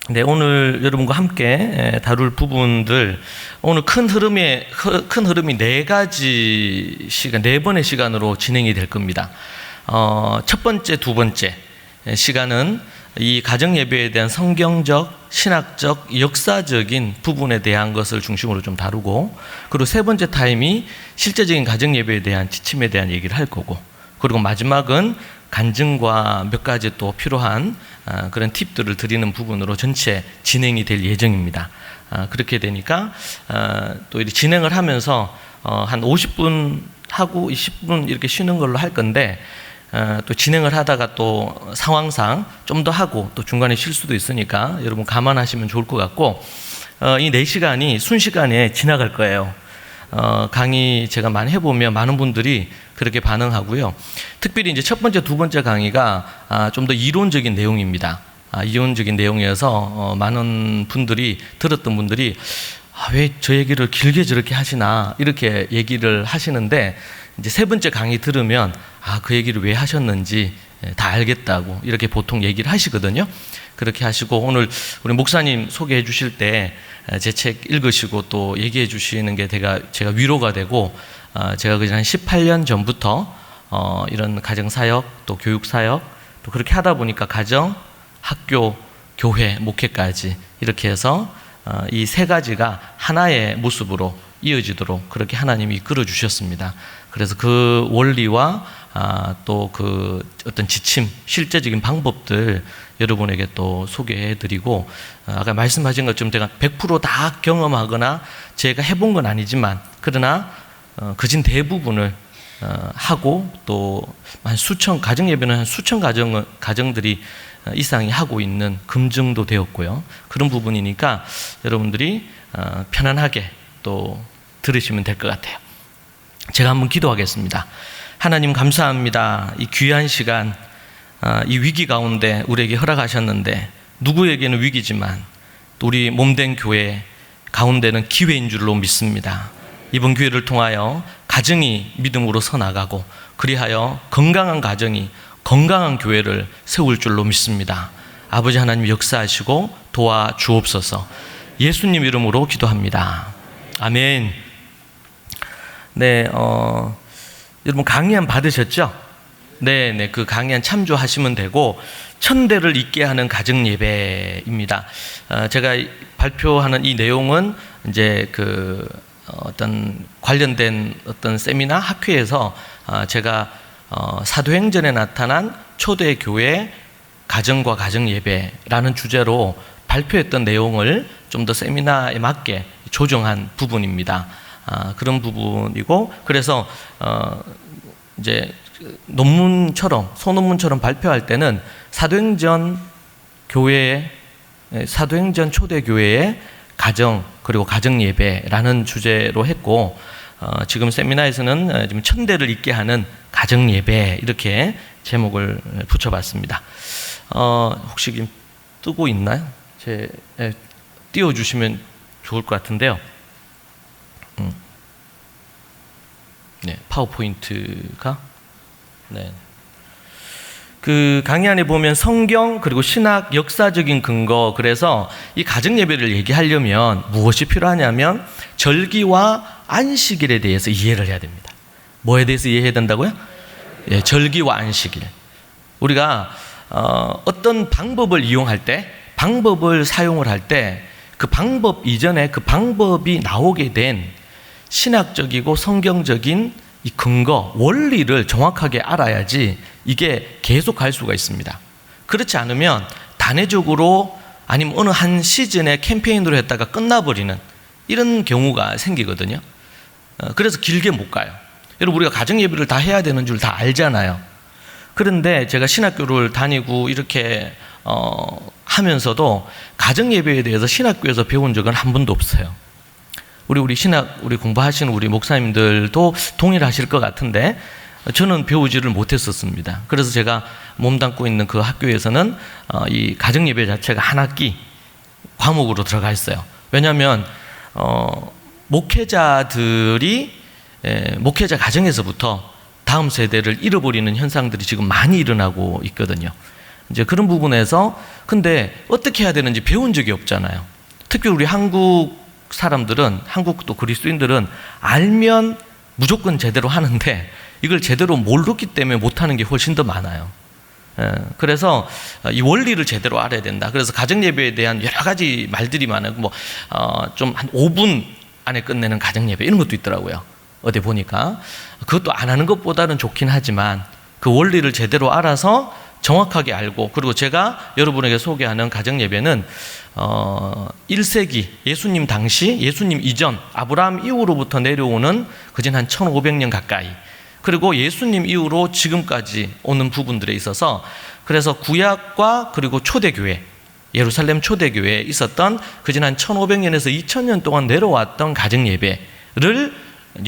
네, 오늘 여러분과 함께 다룰 부분들, 오늘 큰 흐름이 네 가지 시간, 네 번의 시간으로 진행이 될 겁니다. 첫 번째, 두 번째 시간은 이 가정 예배에 대한 성경적, 신학적, 역사적인 부분에 대한 것을 중심으로 좀 다루고, 그리고 세 번째 타임이 실제적인 가정 예배에 대한 지침에 대한 얘기를 할 거고, 그리고 마지막은 간증과 몇 가지 또 필요한 그런 팁들을 드리는 부분으로 전체 진행이 될 예정입니다. 그렇게 되니까 또 이렇게 진행을 하면서 한 50분 하고 20분 이렇게 쉬는 걸로 할 건데, 또 진행을 하다가 또 상황상 좀 더 하고 또 중간에 쉴 수도 있으니까 여러분 감안하시면 좋을 것 같고, 이 4시간이 순식간에 지나갈 거예요. 강의 제가 많이 해보면 많은 분들이 그렇게 반응하고요. 특별히 이제 첫 번째, 두 번째 강의가 좀 더 이론적인 내용입니다. 이론적인 내용이어서 많은 분들이, 들었던 분들이 왜 저 얘기를 길게 저렇게 하시나 이렇게 얘기를 하시는데, 이제 세 번째 강의 들으면 그 얘기를 왜 하셨는지 다 알겠다고 이렇게 보통 얘기를 하시거든요. 그렇게 하시고, 오늘 우리 목사님 소개해 주실 때 제 책 읽으시고 또 얘기해 주시는 게 제가 위로가 되고, 제가 그전 한 18년 전부터 이런 가정사역 또 교육사역 또 그렇게 하다 보니까 가정, 학교, 교회, 목회까지 이렇게 해서 이 세 가지가 하나의 모습으로 이어지도록 그렇게 하나님이 이끌어 주셨습니다. 그래서 그 원리와 또 그 어떤 지침, 실제적인 방법들 여러분에게 또 소개해 드리고, 아까 말씀하신 것처럼 제가 100%다 경험하거나 제가 해본 건 아니지만, 그러나 그진 대부분을 하고 또 한 수천, 가정 예배는 한 수천 가정들이 이상이 하고 있는 검증도 되었고요. 그런 부분이니까 여러분들이 편안하게 또 들으시면 될 것 같아요. 제가 한번 기도하겠습니다. 하나님 감사합니다. 이 귀한 시간, 이 위기 가운데 우리에게 허락하셨는데, 누구에게는 위기지만 또 우리 몸된 교회 가운데는 기회인 줄로 믿습니다. 이번 기회를 통하여 가정이 믿음으로 서나가고, 그리하여 건강한 가정이 건강한 교회를 세울 줄로 믿습니다. 아버지 하나님 역사하시고 도와주옵소서. 예수님 이름으로 기도합니다. 아멘. 네, 여러분 강의안 받으셨죠? 네, 그 강의안 참조하시면 되고, 천대를 잊게 하는 가정 예배입니다. 제가 발표하는 이 내용은 이제 그 어떤 관련된 어떤 세미나 학회에서 제가 사도행전에 나타난 초대교회 가정과 가정 예배라는 주제로 발표했던 내용을 좀 더 세미나에 맞게 조정한 부분입니다. 그런 부분이고, 그래서 이제 소논문처럼 발표할 때는 사도행전 초대교회의 가정 그리고 가정 예배라는 주제로 했고, 지금 세미나에서는 지금 천대를 잊게 하는 가정 예배 이렇게 제목을 붙여봤습니다. 혹시 지금 뜨고 있나요? 띄워주시면 좋을 것 같은데요. 네, 파워포인트가 그 강의안에 보면 성경 그리고 신학 역사적인 근거, 그래서 이 가정 예배를 얘기하려면 무엇이 필요하냐면 절기와 안식일에 대해서 이해를 해야 됩니다. 뭐에 대해서 이해해야 된다고요? 예, 절기와 안식일. 우리가 어떤 방법을 이용할 때, 방법을 사용을 할 때 그 방법 이전에 그 방법이 나오게 된 신학적이고 성경적인 이 근거, 원리를 정확하게 알아야지 이게 계속 갈 수가 있습니다. 그렇지 않으면 단회적으로 아니면 어느 한 시즌에 캠페인으로 했다가 끝나버리는 이런 경우가 생기거든요. 그래서 길게 못 가요. 여러분, 우리가 가정 예배를 다 해야 되는 줄 다 알잖아요. 그런데 제가 신학교를 다니고 이렇게 하면서도 가정 예배에 대해서 신학교에서 배운 적은 한 번도 없어요. 우리 공부하시는 우리 목사님들도 동일하실 것 같은데, 저는 배우지를 못했었습니다. 그래서 제가 몸담고 있는 그 학교에서는 이 가정 예배 자체가 한 학기 과목으로 들어가 있어요. 왜냐하면 목회자들이 목회자 가정에서부터 다음 세대를 잃어버리는 현상들이 지금 많이 일어나고 있거든요. 이제 그런 부분에서 근데 어떻게 해야 되는지 배운 적이 없잖아요. 특히 우리 한국 사람들은, 한국도 그리스도인들은 알면 무조건 제대로 하는데 이걸 제대로 모르기 때문에 못하는 게 훨씬 더 많아요. 그래서 이 원리를 제대로 알아야 된다. 그래서 가정예배에 대한 여러 가지 말들이 많아요. 좀 한 5분 안에 끝내는 가정예배 이런 것도 있더라고요. 어디 보니까 그것도 안 하는 것보다는 좋긴 하지만 그 원리를 제대로 알아서 정확하게 알고, 그리고 제가 여러분에게 소개하는 가정예배는 1세기 예수님 당시, 예수님 이전 아브라함 이후로부터 내려오는 그전 한 1500년 가까이, 그리고 예수님 이후로 지금까지 오는 부분들에 있어서, 그래서 구약과 그리고 초대교회, 예루살렘 초대교회에 있었던 그전 한 1500년에서 2000년 동안 내려왔던 가정예배를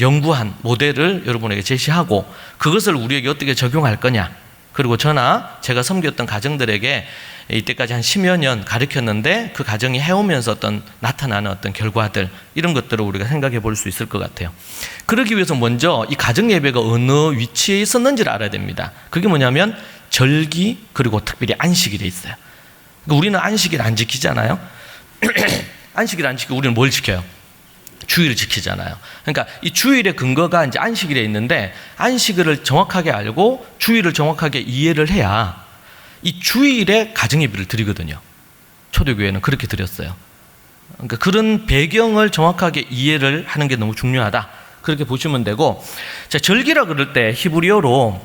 연구한 모델을 여러분에게 제시하고, 그것을 우리에게 어떻게 적용할 거냐, 그리고 저나 제가 섬겼던 가정들에게 이때까지 한 10여 년 가르쳤는데 그 가정이 해오면서 나타나는 어떤 결과들, 이런 것들을 우리가 생각해 볼 수 있을 것 같아요. 그러기 위해서 먼저 이 가정예배가 어느 위치에 있었는지를 알아야 됩니다. 그게 뭐냐면 절기, 그리고 특별히 안식일에 있어요. 그러니까 우리는 안식일 안 지키잖아요. 안식일 안 지키고 우리는 뭘 지켜요? 주일을 지키잖아요. 그러니까 이 주일의 근거가 이제 안식일에 있는데, 안식일을 정확하게 알고 주일을 정확하게 이해를 해야 이 주일에 가정예배를 드리거든요. 초대교회는 그렇게 드렸어요. 그러니까 그런 배경을 정확하게 이해를 하는 게 너무 중요하다, 그렇게 보시면 되고, 자, 절기라 그럴 때 히브리어로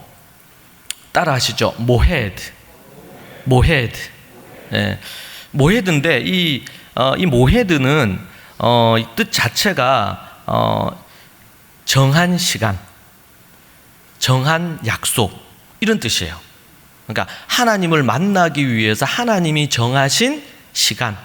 따라 하시죠. 모헤드. 네. 모헤드인데 이 모헤드는 이 뜻 자체가 정한 시간, 정한 약속, 이런 뜻이에요. 그러니까 하나님을 만나기 위해서 하나님이 정하신 시간,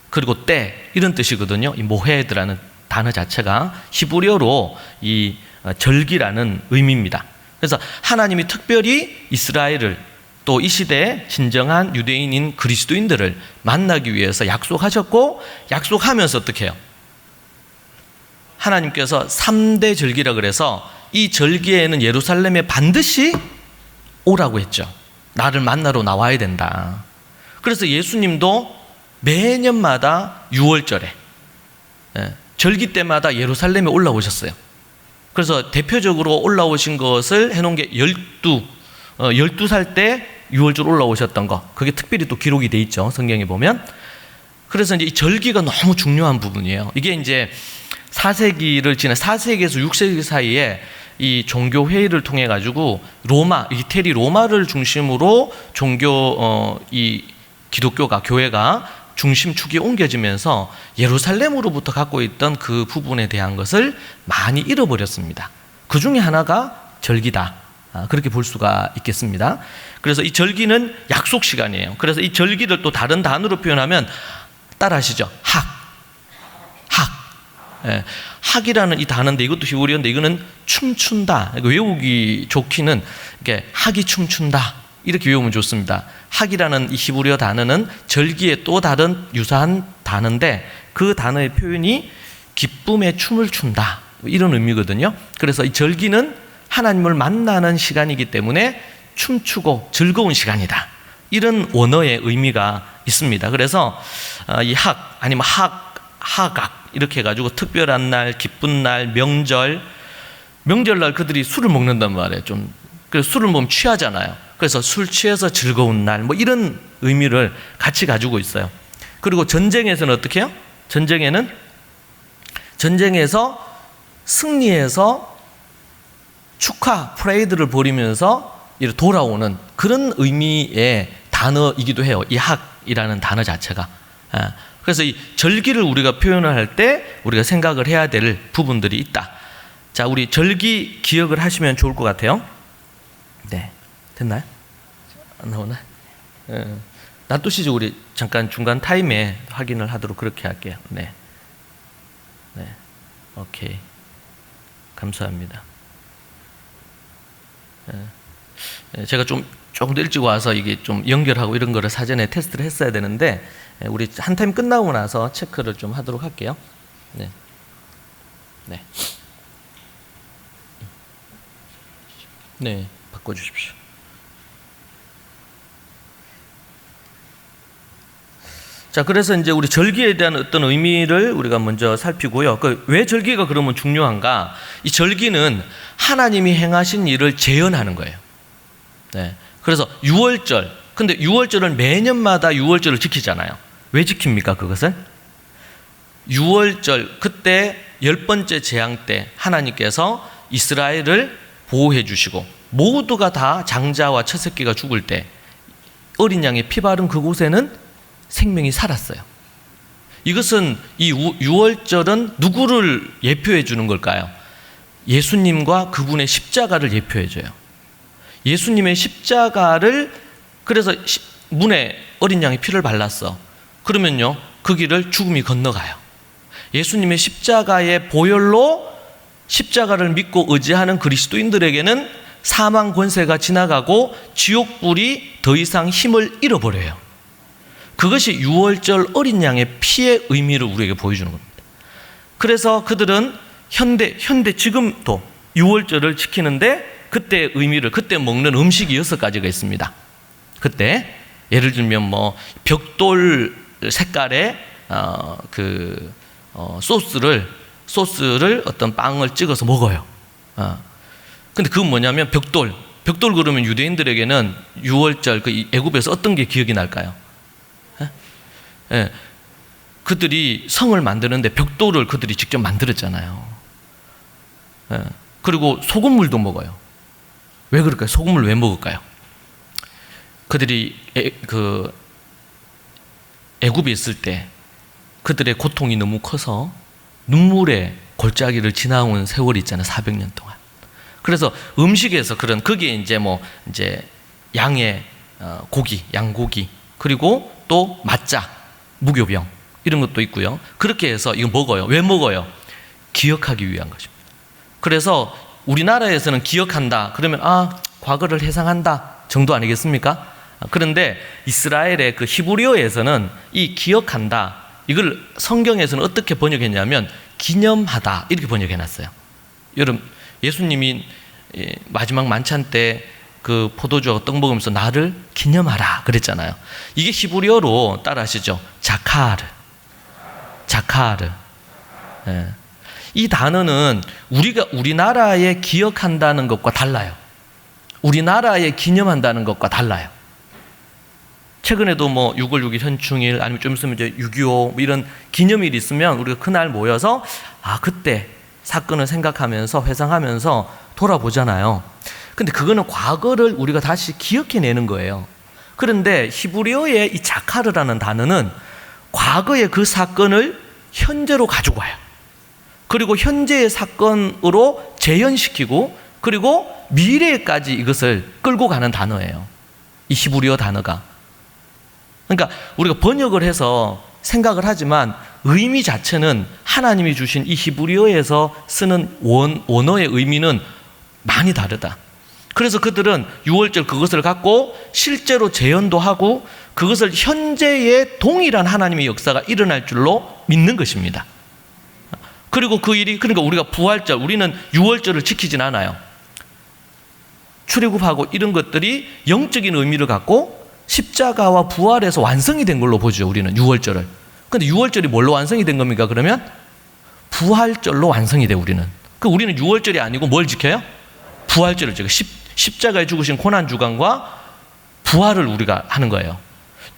그리고 때, 이런 뜻이거든요. 이 모헤드라는 단어 자체가 히브리어로 이 절기라는 의미입니다. 그래서 하나님이 특별히 이스라엘을, 또 이 시대에 진정한 유대인인 그리스도인들을 만나기 위해서 약속하셨고, 약속하면서 어떻게 해요? 하나님께서 3대 절기라 그래서 이 절기에는 예루살렘에 반드시 오라고 했죠. 나를 만나러 나와야 된다. 그래서 예수님도 매년마다 6월절에 절기 때마다 예루살렘에 올라오셨어요. 그래서 대표적으로 올라오신 것을 해놓은 게 12살 때 6월절 올라오셨던 거, 그게 특별히 또 기록이 돼 있죠, 성경에 보면. 그래서 이제 이 절기가 너무 중요한 부분이에요. 이게 이제 4세기를 지난 4세기에서 6세기 사이에 이 종교 회의를 통해 가지고 이태리 로마를 중심으로 이 기독교가, 교회가 중심축이 옮겨지면서 예루살렘으로부터 갖고 있던 그 부분에 대한 것을 많이 잃어버렸습니다. 그 중에 하나가 절기다, 그렇게 볼 수가 있겠습니다. 그래서 이 절기는 약속 시간이에요. 그래서 이 절기를 또 다른 단어로 표현하면, 따라 하시죠. 학이라는 이 단어인데, 이것도 히브리어인데 이거는 춤춘다, 외우기 좋기는 이게 학이 춤춘다, 이렇게 외우면 좋습니다. 학이라는 이 히브리어 단어는 절기의 또 다른 유사한 단어인데, 그 단어의 표현이 기쁨의 춤을 춘다, 이런 의미거든요. 그래서 이 절기는 하나님을 만나는 시간이기 때문에 춤추고 즐거운 시간이다, 이런 원어의 의미가 있습니다. 그래서 이 학, 아니면 하각, 이렇게 해가지고 특별한 날, 기쁜 날, 명절날 그들이 술을 먹는단 말이에요. 그래서 술을 먹으면 취하잖아요. 그래서 술 취해서 즐거운 날, 뭐 이런 의미를 같이 가지고 있어요. 그리고 전쟁에서는 어떻게 해요? 전쟁에서 승리해서 축하, 프레이드를 벌이면서 돌아오는 그런 의미의 단어이기도 해요, 이 학이라는 단어 자체가. 그래서 이 절기를 우리가 표현을 할 때 우리가 생각을 해야 될 부분들이 있다. 자, 우리 절기 기억을 하시면 좋을 것 같아요. 네, 됐나요? 안 나오나? 놔두시죠. 우리 잠깐 중간 타임에 확인을 하도록 그렇게 할게요. 네, 오케이, 감사합니다. 제가 조금 더 일찍 와서 이게 좀 연결하고 이런 거를 사전에 테스트를 했어야 되는데, 우리 한 타임 끝나고 나서 체크를 좀 하도록 할게요. 네, 바꿔주십시오. 자, 그래서 이제 우리 절기에 대한 어떤 의미를 우리가 먼저 살피고요. 왜 절기가 그러면 중요한가? 이 절기는 하나님이 행하신 일을 재현하는 거예요. 네. 그래서 유월절. 근데 유월절은 매년마다 유월절을 지키잖아요. 왜 지킵니까, 그것을? 유월절, 그때 10번째 재앙 때 하나님께서 이스라엘을 보호해 주시고 모두가 다 장자와 첫 새끼가 죽을 때 어린 양의 피 바른 그곳에는 생명이 살았어요. 이것은 이 유월절은 누구를 예표해 주는 걸까요? 예수님과 그분의 십자가를 예표해 줘요. 예수님의 십자가를, 그래서 문에 어린 양의 피를 발랐어. 그러면요, 그 길을 죽음이 건너가요. 예수님의 십자가의 보혈로 십자가를 믿고 의지하는 그리스도인들에게는 사망 권세가 지나가고 지옥불이 더 이상 힘을 잃어버려요. 그것이 유월절 어린 양의 피의 의미를 우리에게 보여주는 겁니다. 그래서 그들은 현대 지금도 유월절을 지키는데 그때의 의미를, 그때 먹는 음식이 6가지가 있습니다. 그때 예를 들면 뭐 벽돌 색깔의 소스를 어떤 빵을 찍어서 먹어요. 근데 그건 뭐냐면 벽돌 그러면 유대인들에게는 유월절 그 애굽에서 어떤 게 기억이 날까요? 예. 그들이 성을 만드는데 벽돌을 그들이 직접 만들었잖아요. 예. 그리고 소금물도 먹어요. 왜 그럴까요? 소금물 왜 먹을까요? 그들이 애굽에 있을 때 그들의 고통이 너무 커서 눈물의 골짜기를 지나온 세월이 있잖아요. 400년 동안. 그래서 음식에서 거기에 이제 양의 고기, 양고기, 그리고 또 맞자, 무교병 이런 것도 있고요. 그렇게 해서 이거 먹어요. 왜 먹어요? 기억하기 위한 것입니다. 그래서 우리나라에서는 기억한다 그러면 과거를 회상한다 정도 아니겠습니까? 그런데 이스라엘의 그 히브리어에서는 이 기억한다, 이걸 성경에서는 어떻게 번역했냐면 기념하다 이렇게 번역해놨어요. 여러분, 예수님이 마지막 만찬 때 그 포도주와 떡 먹으면서 나를 기념하라 그랬잖아요. 이게 히브리어로 따라하시죠. 자카르. 예. 이 단어는 우리나라에 기억한다는 것과 달라요. 우리나라에 기념한다는 것과 달라요. 최근에도 6월 6일 현충일, 아니면 좀 있으면 이제 6.25 이런 기념일이 있으면 우리가 그날 모여서 그때 사건을 생각하면서 회상하면서 돌아보잖아요. 근데 그거는 과거를 우리가 다시 기억해내는 거예요. 그런데 히브리어의 이 자카르라는 단어는 과거의 그 사건을 현재로 가지고 와요. 그리고 현재의 사건으로 재현시키고, 그리고 미래까지 이것을 끌고 가는 단어예요. 이 히브리어 단어가. 그러니까 우리가 번역을 해서 생각을 하지만 의미 자체는 하나님이 주신 이 히브리어에서 쓰는 원어의 의미는 많이 다르다. 그래서 그들은 유월절 그것을 갖고 실제로 재현도 하고 그것을 현재의 동일한 하나님의 역사가 일어날 줄로 믿는 것입니다. 그리고 그 일이, 그러니까 우리가 부활절, 우리는 유월절을 지키진 않아요. 출애굽하고 이런 것들이 영적인 의미를 갖고 십자가와 부활에서 완성이 된 걸로 보죠, 우리는 유월절을. 근데 유월절이 뭘로 완성이 된 겁니까? 그러면 부활절로 완성이 돼, 우리는. 우리는 유월절이 아니고 뭘 지켜요? 부활절을 지켜요. 십자가에 죽으신 고난주간과 부활을 우리가 하는 거예요.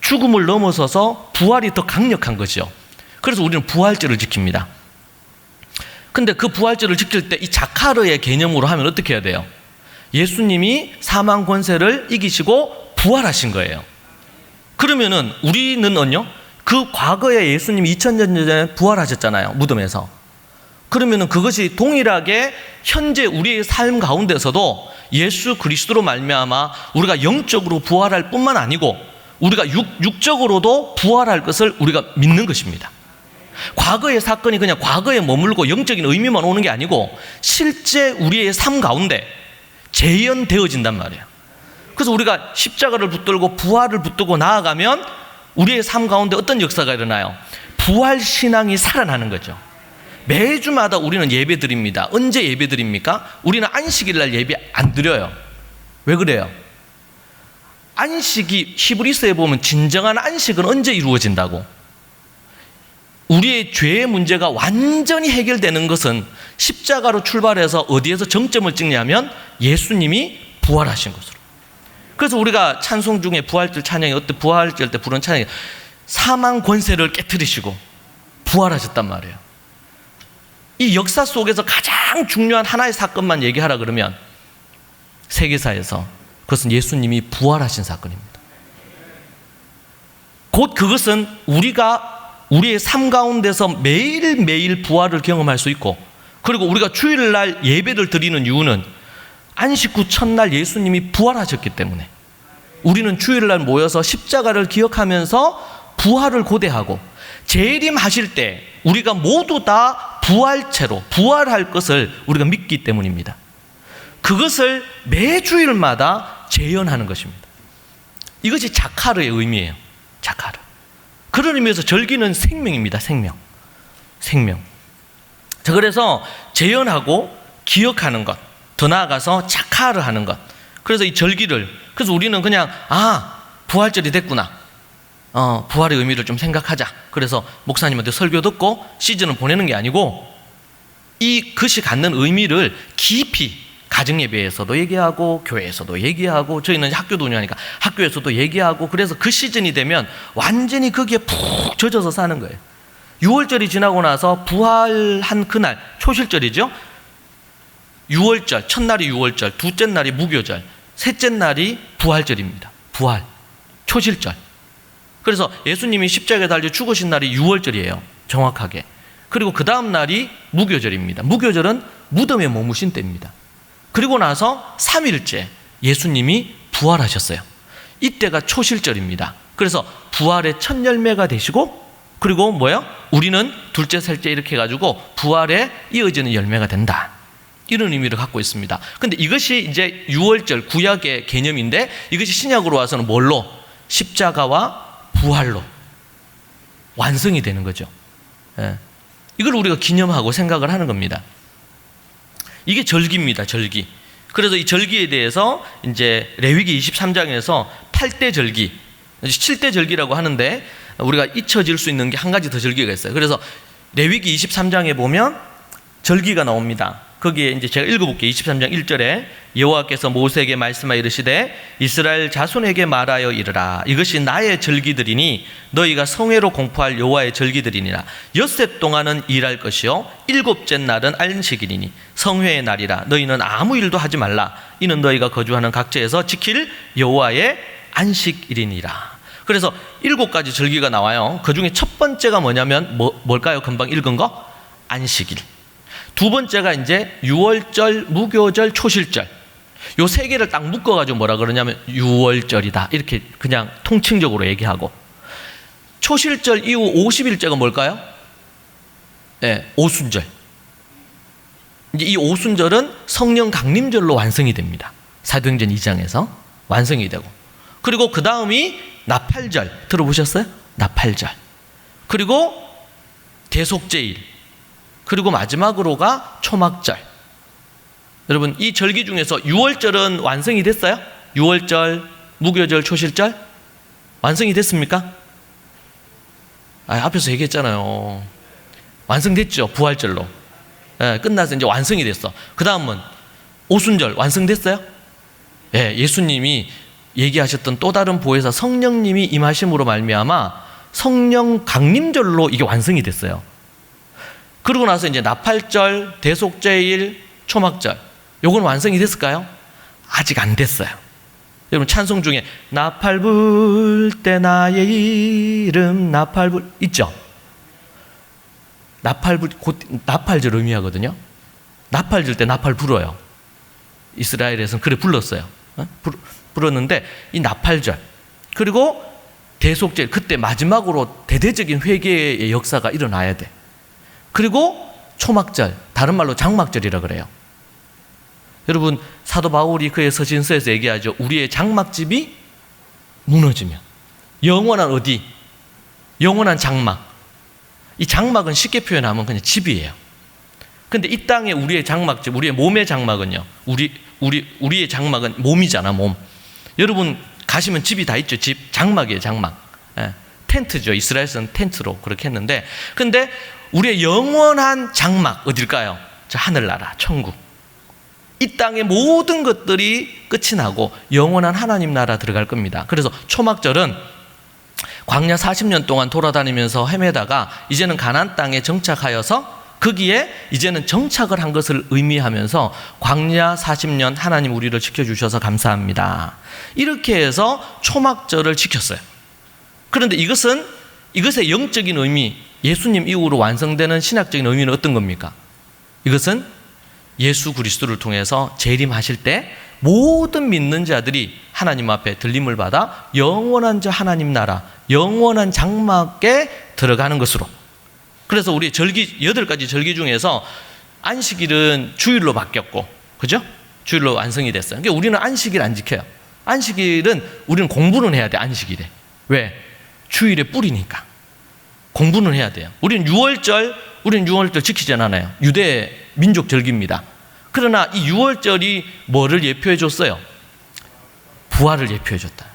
죽음을 넘어서서 부활이 더 강력한 거죠. 그래서 우리는 부활절을 지킵니다. 근데 그 부활절을 지킬 때 이 자카르의 개념으로 하면 어떻게 해야 돼요? 예수님이 사망 권세를 이기시고 부활하신 거예요. 그러면은 우리는요, 그 과거에 예수님이 2000년 전에 부활하셨잖아요, 무덤에서. 그러면은 그것이 동일하게 현재 우리의 삶 가운데서도 예수 그리스도로 말미암아 우리가 영적으로 부활할 뿐만 아니고 우리가 육적으로도 부활할 것을 우리가 믿는 것입니다. 과거의 사건이 그냥 과거에 머물고 영적인 의미만 오는 게 아니고 실제 우리의 삶 가운데 재현되어진단 말이에요. 그래서 우리가 십자가를 붙들고 부활을 붙들고 나아가면 우리의 삶 가운데 어떤 역사가 일어나요? 부활 신앙이 살아나는 거죠. 매주마다 우리는 예배 드립니다. 언제 예배 드립니까? 우리는 안식일 날 예배 안 드려요. 왜 그래요? 안식이 히브리서에 보면 진정한 안식은 언제 이루어진다고? 우리의 죄의 문제가 완전히 해결되는 것은 십자가로 출발해서 어디에서 정점을 찍냐면 예수님이 부활하신 것으로. 그래서 우리가 찬송 중에 부활절 찬양이 어때? 부활절 때 부르는 찬양이 사망 권세를 깨트리시고 부활하셨단 말이에요. 이 역사 속에서 가장 중요한 하나의 사건만 얘기하라 그러면 세계사에서 그것은 예수님이 부활하신 사건입니다. 곧 그것은 우리가 우리의 삶 가운데서 매일매일 부활을 경험할 수 있고, 그리고 우리가 주일날 예배를 드리는 이유는 안식 후 첫날 예수님이 부활하셨기 때문에 우리는 주일날 모여서 십자가를 기억하면서 부활을 고대하고 재림하실 때 우리가 모두 다 부활체로 부활할 것을 우리가 믿기 때문입니다. 그것을 매주일마다 재현하는 것입니다. 이것이 자카르의 의미예요. 자카르. 그런 의미에서 절기는 생명입니다. 생명. 자, 그래서 재현하고 기억하는 것, 더 나아가서 자카르 하는 것. 그래서 이 절기를, 그래서 우리는 그냥 부활절이 됐구나, 부활의 의미를 좀 생각하자. 그래서 목사님한테 설교 듣고 시즌을 보내는 게 아니고 이 것이 갖는 의미를 깊이 가정예배에서도 얘기하고 교회에서도 얘기하고, 저희는 학교도 운영하니까 학교에서도 얘기하고, 그래서 그 시즌이 되면 완전히 거기에 푹 젖어서 사는 거예요. 6월절이 지나고 나서 부활한 그날, 초실절이죠. 6월절, 첫날이 6월절, 둘째 날이 무교절, 셋째 날이 부활절입니다. 부활, 초실절. 그래서 예수님이 십자가에 달려 죽으신 날이 6월절이에요. 정확하게. 그리고 그 다음 날이 무교절입니다. 무교절은 무덤에 머무신 때입니다. 그리고 나서 3일째 예수님이 부활하셨어요. 이때가 초실절입니다. 그래서 부활의 첫 열매가 되시고, 그리고 뭐예요? 우리는 둘째, 셋째 이렇게 해가지고 부활에 이어지는 열매가 된다. 이런 의미를 갖고 있습니다. 근데 이것이 이제 6월절 구약의 개념인데, 이것이 신약으로 와서는 뭘로? 십자가와 부활로 완성이 되는 거죠. 예. 이걸 우리가 기념하고 생각을 하는 겁니다. 이게 절기입니다. 절기. 그래서 이 절기에 대해서 이제 레위기 23장에서 8대 절기, 7대 절기라고 하는데 우리가 잊혀질 수 있는 게 한 가지 더 절기가 있어요. 그래서 레위기 23장에 보면 절기가 나옵니다. 거기에 이제 제가 읽어볼게요. 23장 1절에 여호와께서 모세에게 말씀하여 이르시되 이스라엘 자손에게 말하여 이르라. 이것이 나의 절기들이니 너희가 성회로 공포할 여호와의 절기들이니라. 엿새 동안은 일할 것이요 일곱째 날은 안식일이니 성회의 날이라. 너희는 아무 일도 하지 말라. 이는 너희가 거주하는 각지에서 지킬 여호와의 안식일이니라. 그래서 7가지 절기가 나와요. 그 중에 첫 번째가 뭐냐면 뭘까요? 금방 읽은 거? 안식일. 두 번째가 이제 6월절, 무교절, 초실절. 요 3개를 딱 묶어가지고 뭐라 그러냐면 6월절이다. 이렇게 그냥 통칭적으로 얘기하고. 초실절 이후 50일째가 뭘까요? 네, 오순절. 이제 이 오순절은 성령 강림절로 완성이 됩니다. 사도행전 2장에서 완성이 되고. 그리고 그 다음이 나팔절. 들어보셨어요? 나팔절. 그리고 대속제일. 그리고 마지막으로가 초막절. 여러분, 이 절기 중에서 6월절은 완성이 됐어요? 6월절, 무교절, 초실절 완성이 됐습니까? 앞에서 얘기했잖아요. 완성됐죠. 부활절로. 끝나서 이제 완성이 됐어. 그 다음은 오순절 완성됐어요? 예수님이 얘기하셨던 또 다른 보혜사 성령님이 임하심으로 말미암아 성령 강림절로 이게 완성이 됐어요. 그러고 나서 이제 나팔절, 대속제일, 초막절, 요건 완성이 됐을까요? 아직 안 됐어요. 여러분, 찬송 중에 나팔 불 때 나의 이름 나팔 불 있죠? 나팔 불, 곧 나팔절 의미하거든요. 나팔 줄 때 나팔 불어요. 이스라엘에서는 그래 불렀어요. 불었는데 이 나팔절, 그리고 대속제일, 그때 마지막으로 대대적인 회개의 역사가 일어나야 돼. 그리고 초막절, 다른 말로 장막절이라 그래요. 여러분, 사도 바울이 그의 서신서에서 얘기하죠. 우리의 장막집이 무너지면 영원한 어디? 영원한 장막. 이 장막은 쉽게 표현하면 그냥 집이에요. 근데 이 땅에 우리의 장막집, 우리의 몸의 장막은요, 우리의 장막은 몸이잖아, 몸. 여러분 가시면 집이 다 있죠. 집, 장막이에요, 장막. 텐트죠. 이스라엘에서는 텐트로 그렇게 했는데, 근데 우리의 영원한 장막 어딜까요? 저 하늘나라, 천국. 이 땅의 모든 것들이 끝이 나고 영원한 하나님 나라 들어갈 겁니다. 그래서 초막절은 광야 40년 동안 돌아다니면서 헤매다가 이제는 가나안 땅에 정착하여서 거기에 이제는 정착을 한 것을 의미하면서 광야 40년 하나님 우리를 지켜주셔서 감사합니다. 이렇게 해서 초막절을 지켰어요. 그런데 이것의 영적인 의미, 예수님 이후로 완성되는 신학적인 의미는 어떤 겁니까? 이것은 예수 그리스도를 통해서 재림하실 때 모든 믿는 자들이 하나님 앞에 들림을 받아 영원한 저 하나님 나라, 영원한 장막에 들어가는 것으로. 그래서 우리 절기 8가지 절기 중에서 안식일은 주일로 바뀌었고, 그죠? 주일로 완성이 됐어요. 그러니까 우리는 안식일 안 지켜요. 안식일은 우리는 공부는 해야 돼. 안식일에. 왜? 주일에 뿌리니까 공부는 해야 돼요. 우리는 6월절 지키지 않아요. 유대 민족 절기입니다. 그러나 이 6월절이 뭐를 예표해 줬어요? 부활을 예표해 줬다.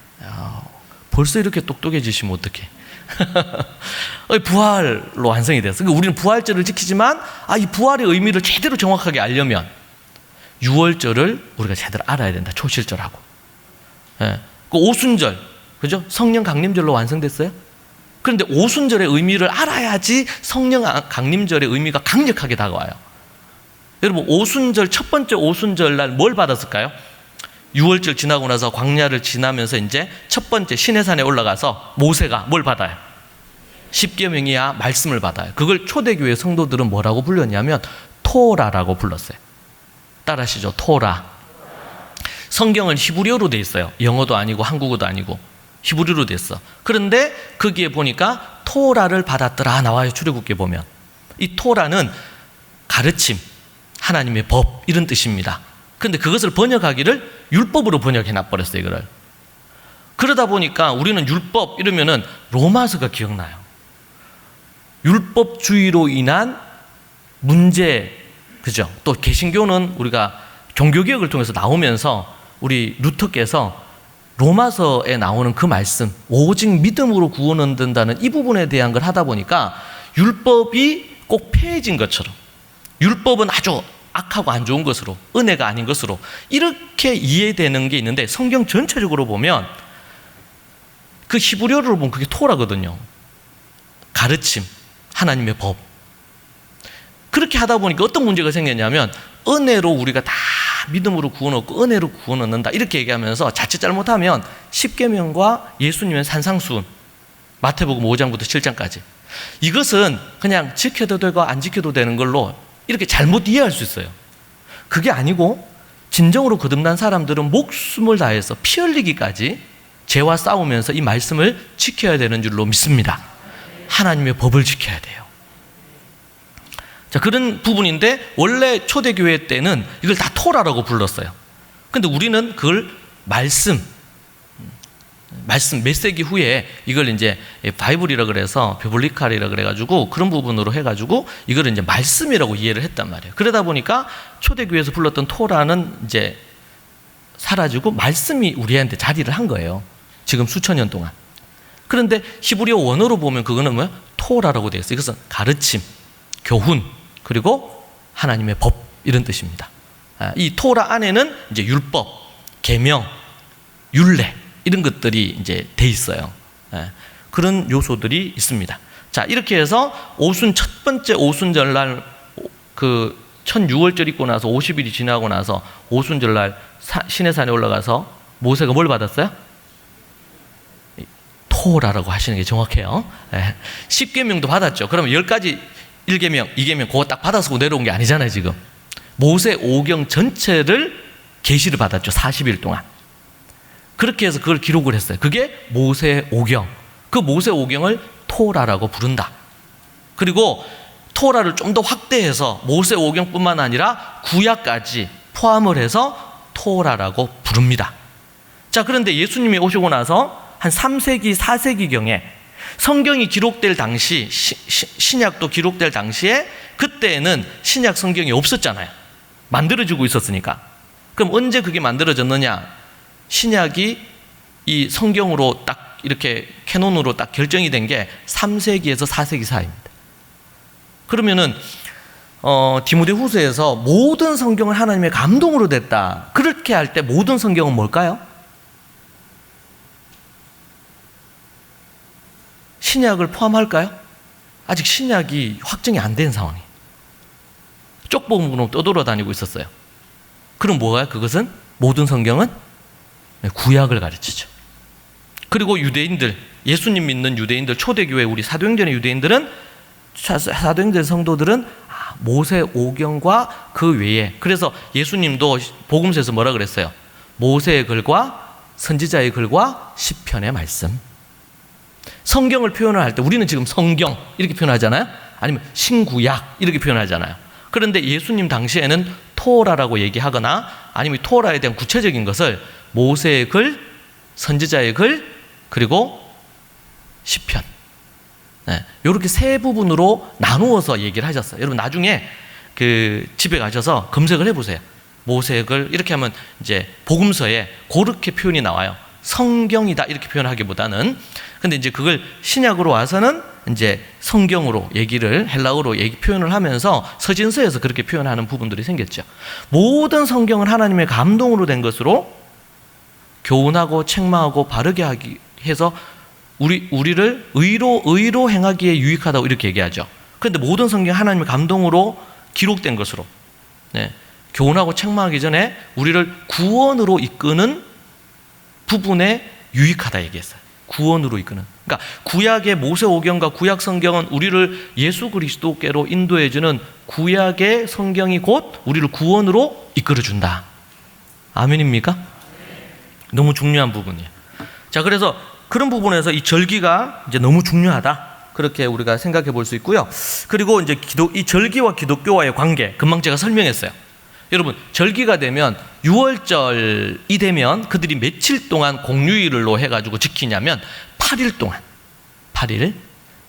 벌써 이렇게 똑똑해지시면 어떡해. 부활로 완성이 됐어요. 그러니까 우리는 부활절을 지키지만 이 부활의 의미를 제대로 정확하게 알려면 6월절을 우리가 제대로 알아야 된다. 초실절하고. 그 오순절, 그죠? 성령 강림절로 완성됐어요. 그런데 오순절의 의미를 알아야지 성령 강림절의 의미가 강력하게 다가와요. 여러분, 오순절, 첫 번째 오순절 날 뭘 받았을까요? 6월절 지나고 나서 광야를 지나면서 이제 첫 번째 시내산에 올라가서 모세가 뭘 받아요? 십계명이야 말씀을 받아요. 그걸 초대교회 성도들은 뭐라고 불렀냐면 토라라고 불렀어요. 따라하시죠. 토라. 성경은 히브리어로 돼 있어요. 영어도 아니고 한국어도 아니고 히브리어로 됐어. 그런데 거기에 보니까 토라를 받았더라 나와요. 출애굽기에 보면. 이 토라는 가르침, 하나님의 법 이런 뜻입니다. 그런데 그것을 번역하기를 율법으로 번역해 놔버렸어요. 이거를. 그러다 보니까 우리는 율법 이러면은 로마서가 기억나요. 율법주의로 인한 문제, 그죠? 또 개신교는 우리가 종교개혁을 통해서 나오면서 우리 루터께서 로마서에 나오는 그 말씀, 오직 믿음으로 구원 얻는다는 이 부분에 대한 걸 하다 보니까 율법이 꼭 폐해진 것처럼, 율법은 아주 악하고 안 좋은 것으로, 은혜가 아닌 것으로 이렇게 이해되는 게 있는데, 성경 전체적으로 보면 그 히브리어로 보면 그게 토라거든요. 가르침, 하나님의 법. 그렇게 하다 보니까 어떤 문제가 생겼냐면, 은혜로 우리가 다 믿음으로 구원 얻고 은혜로 구원 얻는다 이렇게 얘기하면서 자칫 잘못하면 십계명과 예수님의 산상수훈, 마태복음 5장부터 7장까지 이것은 그냥 지켜도 되고 안 지켜도 되는 걸로 이렇게 잘못 이해할 수 있어요. 그게 아니고 진정으로 거듭난 사람들은 목숨을 다해서 피 흘리기까지 죄와 싸우면서 이 말씀을 지켜야 되는 줄로 믿습니다. 하나님의 법을 지켜야 돼요. 자, 그런 부분인데 원래 초대교회 때는 이걸 다 토라라고 불렀어요. 근데 우리는 그걸 말씀 몇 세기 후에 이걸 이제 바이블이라 그래서 비블리칼이라 그래가지고 그런 부분으로 해가지고 이걸 이제 말씀이라고 이해를 했단 말이에요. 그러다 보니까 초대교회에서 불렀던 토라는 이제 사라지고 말씀이 우리한테 자리를 한 거예요. 지금 수천 년 동안. 그런데 히브리어 원어로 보면 그거는 뭐야? 토라라고 되어 있어요. 이것은 가르침, 교훈, 그리고 하나님의 법 이런 뜻입니다. 이 토라 안에는 이제 율법, 계명, 율례 이런 것들이 이제 돼 있어요. 그런 요소들이 있습니다. 자, 이렇게 해서 첫 번째 오순절 날 그 16월절 있고 나서 50일이 지나고 나서 오순절 날 시내산에 올라가서 모세가 뭘 받았어요? 토라라고 하시는 게 정확해요. 10계명도 받았죠. 그러면 10가지 1계명, 2계명 그거 딱 받아서 내려온 게 아니잖아요. 지금 모세 오경 전체를 계시를 받았죠. 40일 동안. 그렇게 해서 그걸 기록을 했어요. 그게 모세 오경. 그 모세 오경을 토라라고 부른다. 그리고 토라를 좀 더 확대해서 모세 오경뿐만 아니라 구약까지 포함을 해서 토라라고 부릅니다. 자, 그런데 예수님이 오시고 나서 한 3세기, 4세기경에 성경이 기록될 당시, 신약도 기록될 당시에 그때는 신약 성경이 없었잖아요. 만들어지고 있었으니까. 그럼 언제 그게 만들어졌느냐? 신약이 이 성경으로 딱 이렇게 캐논으로 딱 결정이 된 게 3세기에서 4세기 사이입니다. 그러면은 디모데후서에서 모든 성경을 하나님의 감동으로 됐다, 그렇게 할 때 모든 성경은 뭘까요? 신약을 포함할까요? 아직 신약이 확정이 안 된 상황이에요. 쪽부분으로 떠돌아다니고 있었어요. 그럼 뭐가요? 그것은 모든 성경은 구약을 가르치죠. 그리고 유대인들, 예수님 믿는 유대인들, 초대교회 우리 사도행전의 유대인들은, 사도행전 성도들은 모세 오경과 그 외에, 그래서 예수님도 복음서에서 뭐라 그랬어요? 모세의 글과 선지자의 글과 시편의 말씀. 성경을 표현을 할 때 우리는 지금 성경 이렇게 표현하잖아요. 아니면 신구약 이렇게 표현하잖아요. 그런데 예수님 당시에는 토라라고 얘기하거나 아니면 토라에 대한 구체적인 것을 모세의 글, 선지자의 글, 그리고 시편, 이렇게 세 부분으로 나누어서 얘기를 하셨어요. 여러분 나중에 그 집에 가셔서 검색을 해보세요. 모세의 글 이렇게 하면 이제 복음서에 그렇게 표현이 나와요. 성경이다 이렇게 표현하기보다는. 근데 이제 그걸 신약으로 와서는 이제 성경으로 얘기를, 헬라어로 표현을 하면서 서신서에서 그렇게 표현하는 부분들이 생겼죠. 모든 성경은 하나님의 감동으로 된 것으로 교훈하고 책망하고 바르게 하기 해서 우리를 의로 행하기에 유익하다고 이렇게 얘기하죠. 그런데 모든 성경 하나님의 감동으로 기록된 것으로, 교훈하고 책망하기 전에 우리를 구원으로 이끄는 부분에 유익하다 얘기했어요. 구원으로 이끄는. 그러니까 구약의 모세오경과 구약 성경은 우리를 예수 그리스도께로 인도해주는 구약의 성경이 곧 우리를 구원으로 이끌어준다. 아멘입니까? 너무 중요한 부분이에요. 자, 그래서 그런 부분에서 이 절기가 이제 너무 중요하다, 그렇게 우리가 생각해 볼 수 있고요. 그리고 이제 이 절기와 기독교와의 관계, 금방 제가 설명했어요. 여러분, 절기가 되면 6월절이 되면 그들이 며칠 동안 공휴일로 해가지고 지키냐면 8일 동안, 8일.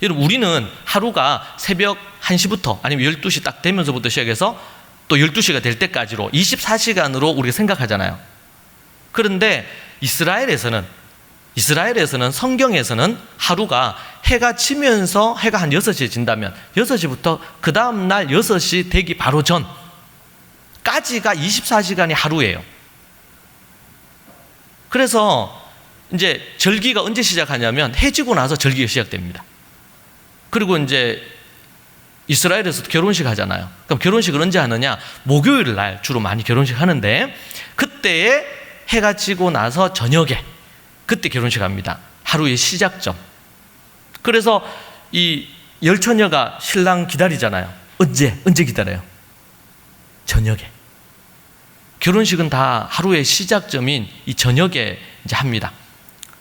여러분, 우리는 하루가 새벽 1시부터 아니면 12시 딱 되면서부터 시작해서 또 12시가 될 때까지로 24시간으로 우리가 생각하잖아요. 그런데 이스라엘에서는 성경에서는 하루가 해가 지면서 해가 한 6시에 진다면 6시부터 그 다음날 6시 되기 바로 전까지가 24시간이 하루예요. 그래서 이제 절기가 언제 시작하냐면 해 지고 나서 절기가 시작됩니다. 그리고 이제 이스라엘에서도 결혼식 하잖아요. 그럼 결혼식을 언제 하느냐? 목요일 날 주로 많이 결혼식 하는데, 그때에 해가 지고 나서 저녁에 그때 결혼식 합니다. 하루의 시작점. 그래서 이 열처녀가 신랑 기다리잖아요. 언제 기다려요? 저녁에. 결혼식은 다 하루의 시작점인 이 저녁에 이제 합니다.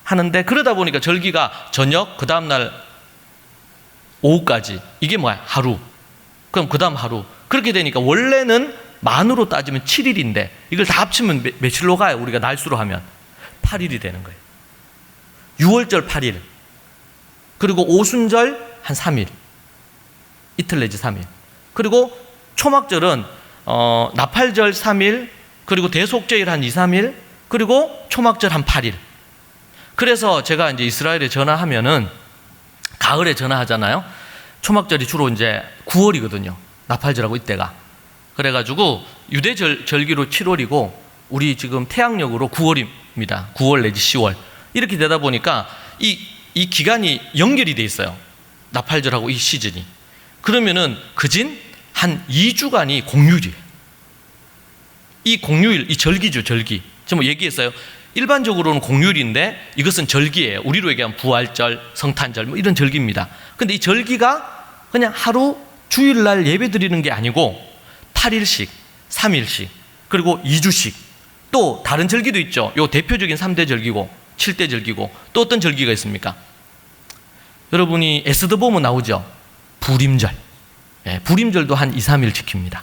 하는데, 그러다 보니까 절기가 저녁, 그 다음날 오후까지, 이게 뭐야? 하루. 그럼 그 다음 하루. 그렇게 되니까 원래는 만으로 따지면 7일인데 이걸 다 합치면 며칠로 가요? 우리가 날수로 하면 8일이 되는 거예요. 6월절 8일, 그리고 오순절 한 3일, 이틀 내지 3일, 그리고 초막절은 나팔절 3일, 그리고 대속제일 한 2, 3일, 그리고 초막절 한 8일. 그래서 제가 이제 이스라엘에 전화하면은 가을에 전화하잖아요. 초막절이 주로 이제 9월이거든요. 나팔절하고 이때가. 그래가지고 유대 절기로 7월이고 우리 지금 태양력으로 9월입니다. 9월 내지 10월. 이렇게 되다 보니까 이 기간이 연결이 돼 있어요. 나팔절하고 이 시즌이. 그러면은 그진 한 2주간이 공휴일이에요. 이 공휴일, 이 절기죠, 절기. 제가 얘기했어요. 일반적으로는 공휴일인데 이것은 절기예요. 우리로 얘기하면 부활절, 성탄절 뭐 이런 절기입니다. 근데 이 절기가 그냥 하루 주일날 예배 드리는 게 아니고 8일씩, 3일씩, 그리고 2주씩, 또 다른 절기도 있죠. 요 대표적인 3대 절기고 7대 절기고, 또 어떤 절기가 있습니까? 여러분이 에스더 보면 나오죠. 불임절. 불임절도 한 2, 3일 지킵니다.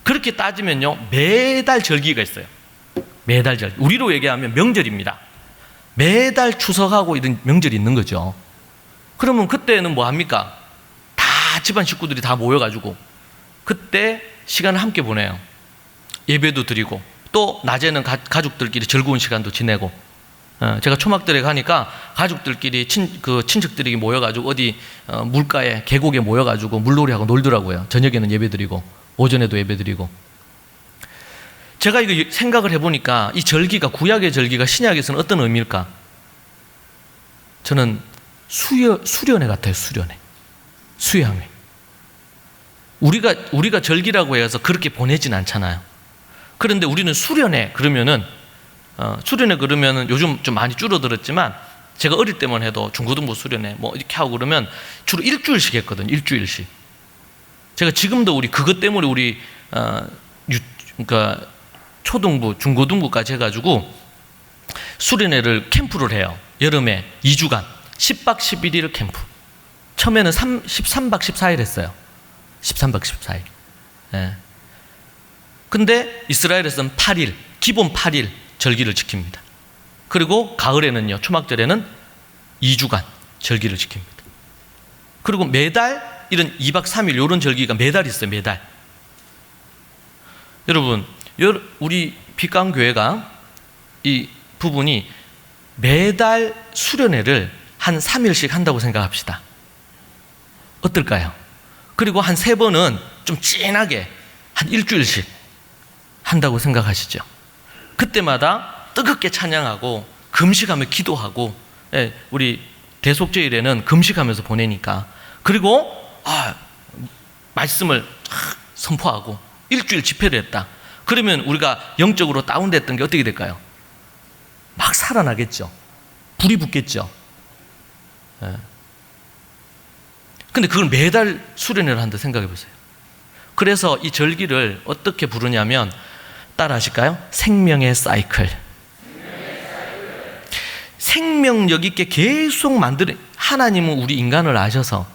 그렇게 따지면요, 매달 절기가 있어요. 매달 절. 우리로 얘기하면 명절입니다. 매달 추석하고 이런 명절이 있는 거죠. 그러면 그때는 뭐 합니까? 다 집안 식구들이 다 모여가지고 그때 시간을 함께 보내요. 예배도 드리고, 또 낮에는 가족들끼리 즐거운 시간도 지내고, 제가 초막절에 가니까 가족들끼리 친척들이 모여가지고 어디 물가에 계곡에 모여가지고 물놀이하고 놀더라고요. 저녁에는 예배드리고 오전에도 예배드리고. 제가 이거 생각을 해보니까 이 절기가, 구약의 절기가 신약에서는 어떤 의미일까? 저는 수련회 같아요. 수양회. 우리가 절기라고 해서 그렇게 보내진 않잖아요. 그런데 우리는 수련회 그러면은 요즘 좀 많이 줄어들었지만, 제가 어릴 때만 해도 중고등부 수련회 뭐 이렇게 하고 그러면 주로 일주일씩 했거든요. 일주일씩. 제가 지금도 그것 때문에 그러니까 초등부, 중고등부까지 해가지고 수련회를 캠프를 해요. 여름에 2주간 10박 11일 캠프. 처음에는 13박 14일 했어요. 13박 14일. 예. 근데 이스라엘에서는 8일, 기본 8일 절기를 지킵니다. 그리고 가을에는요, 초막절에는 2주간 절기를 지킵니다. 그리고 매달 이런 2박 3일 이런 절기가 매달 있어요. 매달. 여러분, 우리 빛강교회가 이 부분이 매달 수련회를 한 3일씩 한다고 생각합시다. 어떨까요? 그리고 한 3번은 좀 진하게 한 일주일씩 한다고 생각하시죠. 그때마다 뜨겁게 찬양하고 금식하며 기도하고, 우리 대속죄일에는 금식하면서 보내니까. 그리고 말씀을 선포하고 일주일 집회를 했다. 그러면 우리가 영적으로 다운됐던 게 어떻게 될까요? 막 살아나겠죠. 불이 붙겠죠. 근데 그걸 매달 수련회를 한다 생각해 보세요. 그래서 이 절기를 어떻게 부르냐면, 따라 하실까요? 생명의 사이클. 생명력 있게 계속 하나님은 우리 인간을 아셔서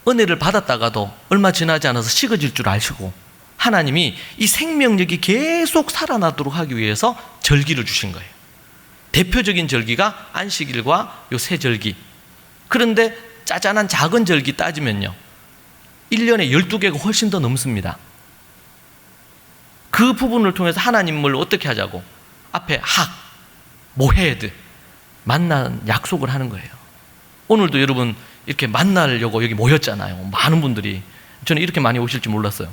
은혜를 받았다가도 얼마 지나지 않아서 식어질 줄 아시고, 하나님이 이 생명력이 계속 살아나도록 하기 위해서 절기를 주신 거예요. 대표적인 절기가 안식일과 요 세 절기. 그런데 짜잔한 작은 절기 따지면요, 1년에 12개가 훨씬 더 넘습니다. 그 부분을 통해서 하나님을 어떻게 하자고? 앞에 모헤드, 만난 약속을 하는 거예요. 오늘도 여러분 이렇게 만나려고 여기 모였잖아요. 많은 분들이. 저는 이렇게 많이 오실 줄 몰랐어요.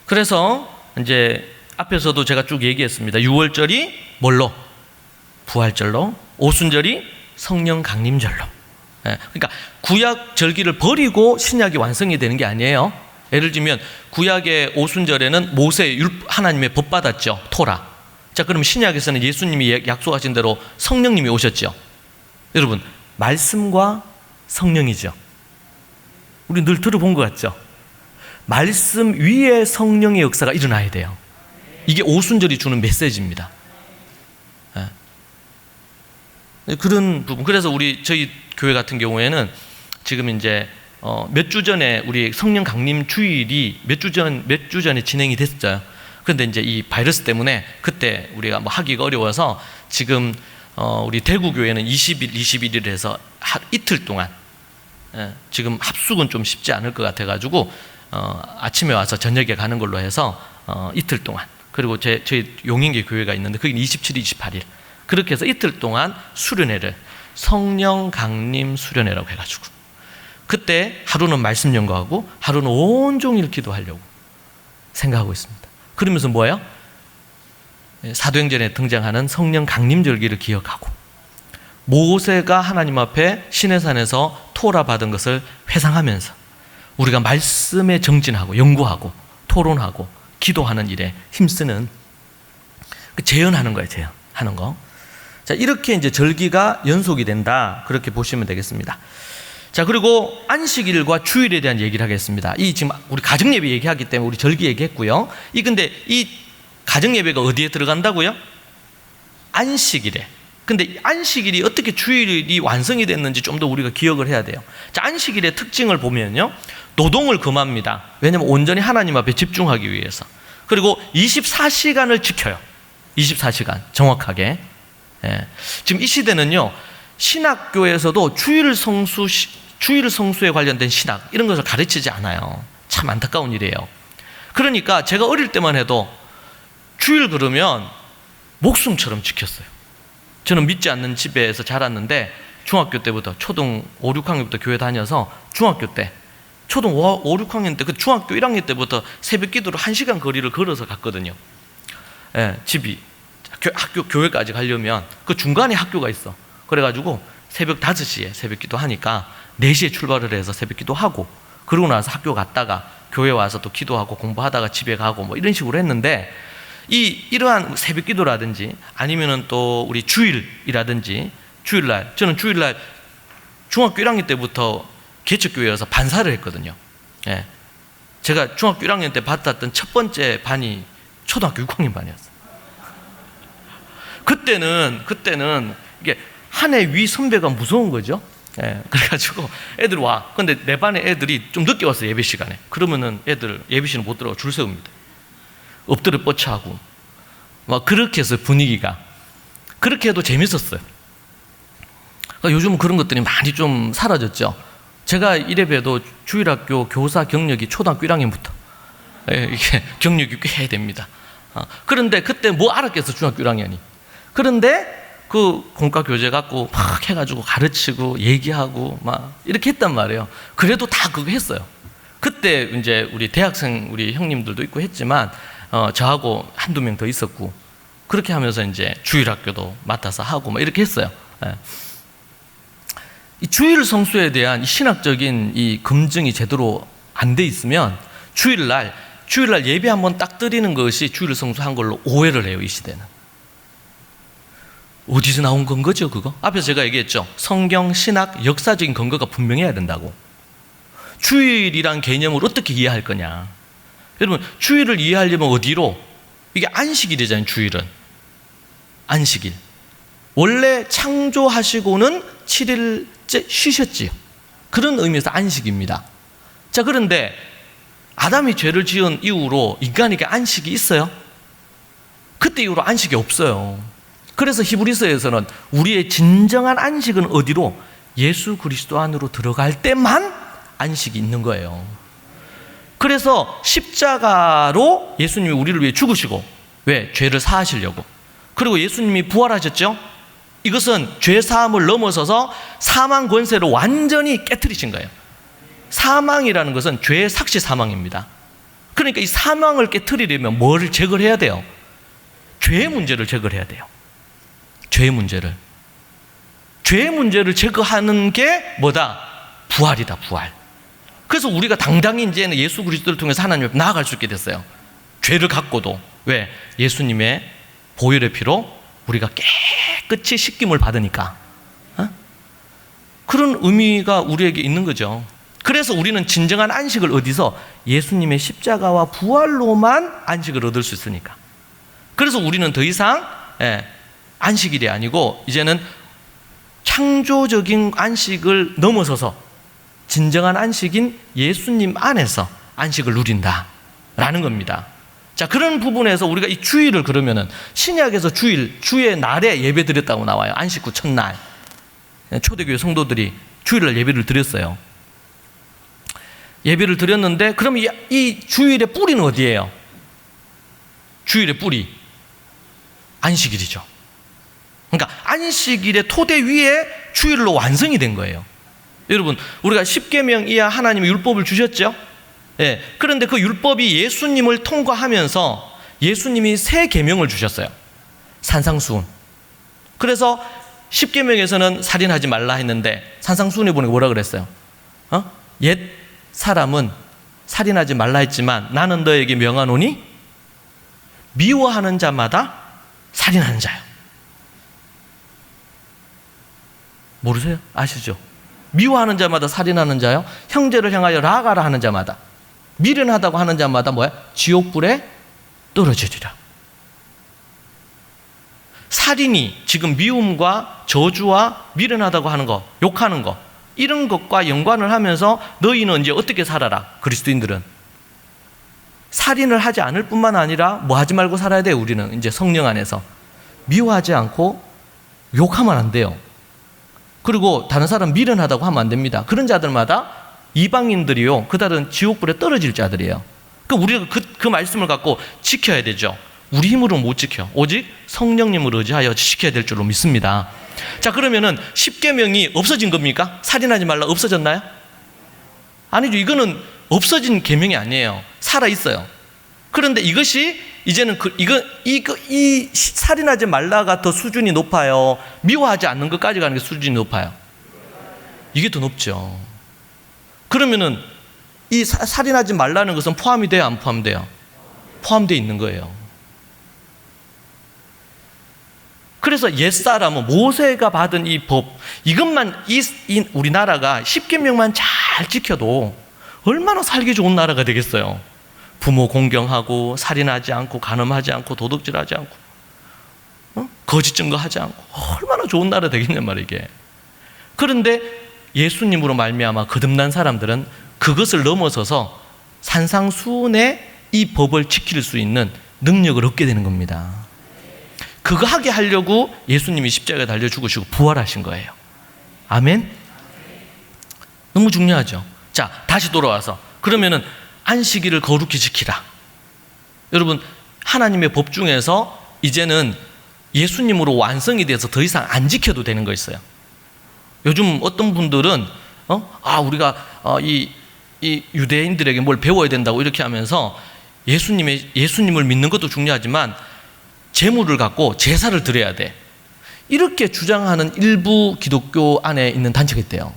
그래서 이제 앞에서도 제가 쭉 얘기했습니다. 6월절이 뭘로? 부활절로. 오순절이 성령 강림절로. 그러니까 구약 절기를 버리고 신약이 완성이 되는 게 아니에요. 예를 들면 구약의 오순절에는 하나님의 법 받았죠. 토라. 자, 그럼 신약에서는 예수님이 약속하신 대로 성령님이 오셨죠. 여러분, 말씀과 성령이죠. 우리 늘 들어본 것 같죠. 말씀 위에 성령의 역사가 일어나야 돼요. 이게 오순절이 주는 메시지입니다. 그런 부분. 그래서 저희 교회 같은 경우에는 지금 이제 몇 주 전에 우리 성령 강림 주일이 몇 주 전에 진행이 됐어요. 그런데 이제 이 바이러스 때문에 그때 우리가 뭐 하기가 어려워서 지금 우리 대구 교회는 20일, 21일 해서 이틀 동안, 지금 합숙은 좀 쉽지 않을 것 같아가지고 아침에 와서 저녁에 가는 걸로 해서 이틀 동안. 그리고 저희 용인계 교회가 있는데 거기 27일, 28일. 그렇게 해서 이틀 동안 수련회를 성령 강림 수련회라고 해가지고, 그때 하루는 말씀 연구하고 하루는 온종일 기도하려고 생각하고 있습니다. 그러면서 뭐예요? 사도행전에 등장하는 성령 강림절기를 기억하고, 모세가 하나님 앞에 시내산에서 토라 받은 것을 회상하면서 우리가 말씀에 정진하고 연구하고 토론하고 기도하는 일에 힘쓰는, 재현하는 거예요. 재현하는 거. 자, 이렇게 이제 절기가 연속이 된다, 그렇게 보시면 되겠습니다. 자, 그리고 안식일과 주일에 대한 얘기를 하겠습니다. 지금 우리 가정예배 얘기하기 때문에 우리 절기 얘기했고요. 근데 이 가정예배가 어디에 들어간다고요? 안식일에. 근데 안식일이 어떻게 주일이 완성이 됐는지 좀 더 우리가 기억을 해야 돼요. 자, 안식일의 특징을 보면요, 노동을 금합니다. 왜냐하면 온전히 하나님 앞에 집중하기 위해서. 그리고 24시간을 지켜요. 24시간 정확하게. 지금 이 시대는요, 신학교에서도 주일 성수에 관련된 신학 이런 것을 가르치지 않아요. 참 안타까운 일이에요. 그러니까 제가 어릴 때만 해도 주일 그러면 목숨처럼 지켰어요. 저는 믿지 않는 집에서 자랐는데 중학교 때부터 초등 5, 6학년부터 교회 다녀서 중학교 때 초등 5, 6학년 때 그 중학교 1학년 때부터 새벽 기도를 1시간 거리를 걸어서 갔거든요. 예, 집이 학교 교회까지 가려면 그 중간에 학교가 있어. 그래가지고 새벽 5시에 새벽 기도 하니까 4시에 출발을 해서 새벽 기도 하고 그러고 나서 학교 갔다가 교회 와서 또 기도하고 공부하다가 집에 가고 뭐 이런 식으로 했는데 이러한 새벽 기도라든지 아니면은 또 우리 주일이라든지 주일날 저는 주일날 중학교 1학년 때부터 개척교회여서 반사를 했거든요. 예. 제가 중학교 1학년 때 받았던 첫 번째 반이 초등학교 6학년 반이었어요. 그때는 이게 한 해 위 선배가 무서운 거죠. 예. 그래가지고 애들 와. 근데 내 반에 애들이 좀 늦게 왔어요. 예배 시간에. 그러면은 애들 예배 시간 못 들어가고 줄 세웁니다. 엎드려 뻗쳐하고 막 그렇게 해서 분위기가 그렇게 해도 재밌었어요. 그러니까 요즘은 그런 것들이 많이 좀 사라졌죠. 제가 이래봬도 주일학교 교사 경력이 초등학교 1학년부터 이게 경력이 꽤 해야 됩니다. 그런데 그때 뭐 알았겠어 중학교 1학년이. 그런데 그 공과 교재 갖고 막 해가지고 가르치고 얘기하고 막 이렇게 했단 말이에요. 그래도 다 그거 했어요. 그때 이제 우리 대학생 우리 형님들도 있고 했지만 저하고 한두 명 더 있었고 그렇게 하면서 이제 주일학교도 맡아서 하고 막 이렇게 했어요. 예. 이 주일 성수에 대한 이 신학적인 이 검증이 제대로 안 돼 있으면 주일날 예배 한번 딱 드리는 것이 주일 성수한 걸로 오해를 해요. 이 시대는. 어디서 나온 근거죠 그거? 앞에서 제가 얘기했죠. 성경, 신학, 역사적인 근거가 분명해야 된다고. 주일이란 개념을 어떻게 이해할 거냐. 여러분 주일을 이해하려면 어디로? 이게 안식일이잖아요. 주일은 안식일. 원래 창조하시고는 7일째 쉬셨지요. 그런 의미에서 안식입니다. 자, 그런데 아담이 죄를 지은 이후로 인간에게 안식이 있어요? 그때 이후로 안식이 없어요. 그래서 히브리서에서는 우리의 진정한 안식은 어디로? 예수 그리스도 안으로 들어갈 때만 안식이 있는 거예요. 그래서 십자가로 예수님이 우리를 위해 죽으시고 왜? 죄를 사하시려고. 그리고 예수님이 부활하셨죠? 이것은 죄 사함을 넘어서서 사망 권세를 완전히 깨트리신 거예요. 사망이라는 것은 죄의 삭시 사망입니다. 그러니까 이 사망을 깨트리려면 뭐를 제거를 해야 돼요? 죄의 문제를 제거를 해야 돼요. 죄의 문제를 제거하는 게 뭐다? 부활이다. 부활. 그래서 우리가 당당히 이제는 예수 그리스도를 통해서 하나님 앞에 나아갈 수 있게 됐어요. 죄를 갖고도. 왜? 예수님의 보혈의 피로 우리가 깨끗이 씻김을 받으니까. 그런 의미가 우리에게 있는 거죠. 그래서 우리는 진정한 안식을 어디서? 예수님의 십자가와 부활로만 안식을 얻을 수 있으니까. 그래서 우리는 더 이상 안식일이 아니고 이제는 창조적인 안식을 넘어서서 진정한 안식인 예수님 안에서 안식을 누린다라는 겁니다. 자, 그런 부분에서 우리가 이 주일을 그러면은 신약에서 주의 날에 예배 드렸다고 나와요. 안식 후 첫날. 초대교회 성도들이 주일날 예배를 드렸어요. 예배를 드렸는데 그럼 이 주일의 뿌리는 어디예요? 주일의 뿌리 안식일이죠. 그러니까 안식일의 토대 위에 주일로 완성이 된 거예요. 여러분, 우리가 10계명 이하 하나님이 율법을 주셨죠? 예. 그런데 그 율법이 예수님을 통과하면서 예수님이 새 계명을 주셨어요. 산상수훈. 그래서 10계명에서는 살인하지 말라 했는데 산상수훈에 보니까 뭐라 그랬어요? 옛 사람은 살인하지 말라 했지만 나는 너에게 명하노니 미워하는 자마다 살인하는 자요. 모르세요? 아시죠? 미워하는 자마다 살인하는 자요. 형제를 향하여 라가라 하는 자마다, 미련하다고 하는 자마다 뭐야? 지옥불에 떨어지리라. 살인이 지금 미움과 저주와 미련하다고 하는 거, 욕하는 거, 이런 것과 연관을 하면서 너희는 이제 어떻게 살아라. 그리스도인들은 살인을 하지 않을 뿐만 아니라 뭐 하지 말고 살아야 돼요. 우리는 이제 성령 안에서 미워하지 않고 욕하면 안 돼요. 그리고 다른 사람 미련하다고 하면 안 됩니다. 그런 자들마다 이방인들이요, 그들은 지옥불에 떨어질 자들이에요. 그러니까 우리가 그 말씀을 갖고 지켜야 되죠. 우리 힘으로 못 지켜. 오직 성령님을 의지하여 지켜야 될 줄로 믿습니다. 자, 그러면은 10계명이 없어진 겁니까? 살인하지 말라 없어졌나요? 아니죠. 이거는 없어진 계명이 아니에요. 살아 있어요. 그런데 이것이 이제는 이 살인하지 말라가 더 수준이 높아요. 미워하지 않는 것까지 가는 게 수준이 높아요. 이게 더 높죠. 그러면은 이 살인하지 말라는 것은 포함이 돼요, 안 포함돼요? 포함되어 있는 거예요. 그래서 옛사람은 모세가 받은 이 법, 이것만 우리나라가 10계명만 잘 지켜도 얼마나 살기 좋은 나라가 되겠어요. 부모 공경하고 살인하지 않고 간음하지 않고 도둑질하지 않고 거짓 증거하지 않고 얼마나 좋은 나라 되겠냔 말이에요, 이게. 그런데 예수님으로 말미암아 거듭난 사람들은 그것을 넘어서서 산상수훈의 이 법을 지킬 수 있는 능력을 얻게 되는 겁니다. 그거 하게 하려고 예수님이 십자가에 달려 죽으시고 부활하신 거예요. 아멘? 너무 중요하죠. 자, 다시 돌아와서 그러면은 안식일을 거룩히 지키라. 여러분, 하나님의 법 중에서 이제는 예수님으로 완성이 돼서 더 이상 안 지켜도 되는 거 있어요. 요즘 어떤 분들은 우리가 이 유대인들에게 뭘 배워야 된다고 이렇게 하면서 예수님을 믿는 것도 중요하지만 제물을 갖고 제사를 드려야 돼. 이렇게 주장하는 일부 기독교 안에 있는 단체가 있대요.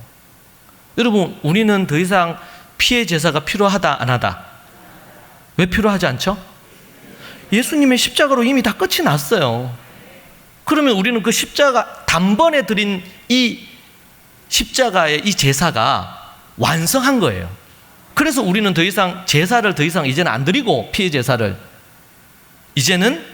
여러분, 우리는 더 이상 피해 제사가 필요하다, 안 하다? 왜 필요하지 않죠? 예수님의 십자가로 이미 다 끝이 났어요. 그러면 우리는 그 십자가, 단번에 드린 이 십자가의 이 제사가 완성한 거예요. 그래서 우리는 더 이상 제사를 더 이상 이제는 안 드리고, 피해 제사를, 이제는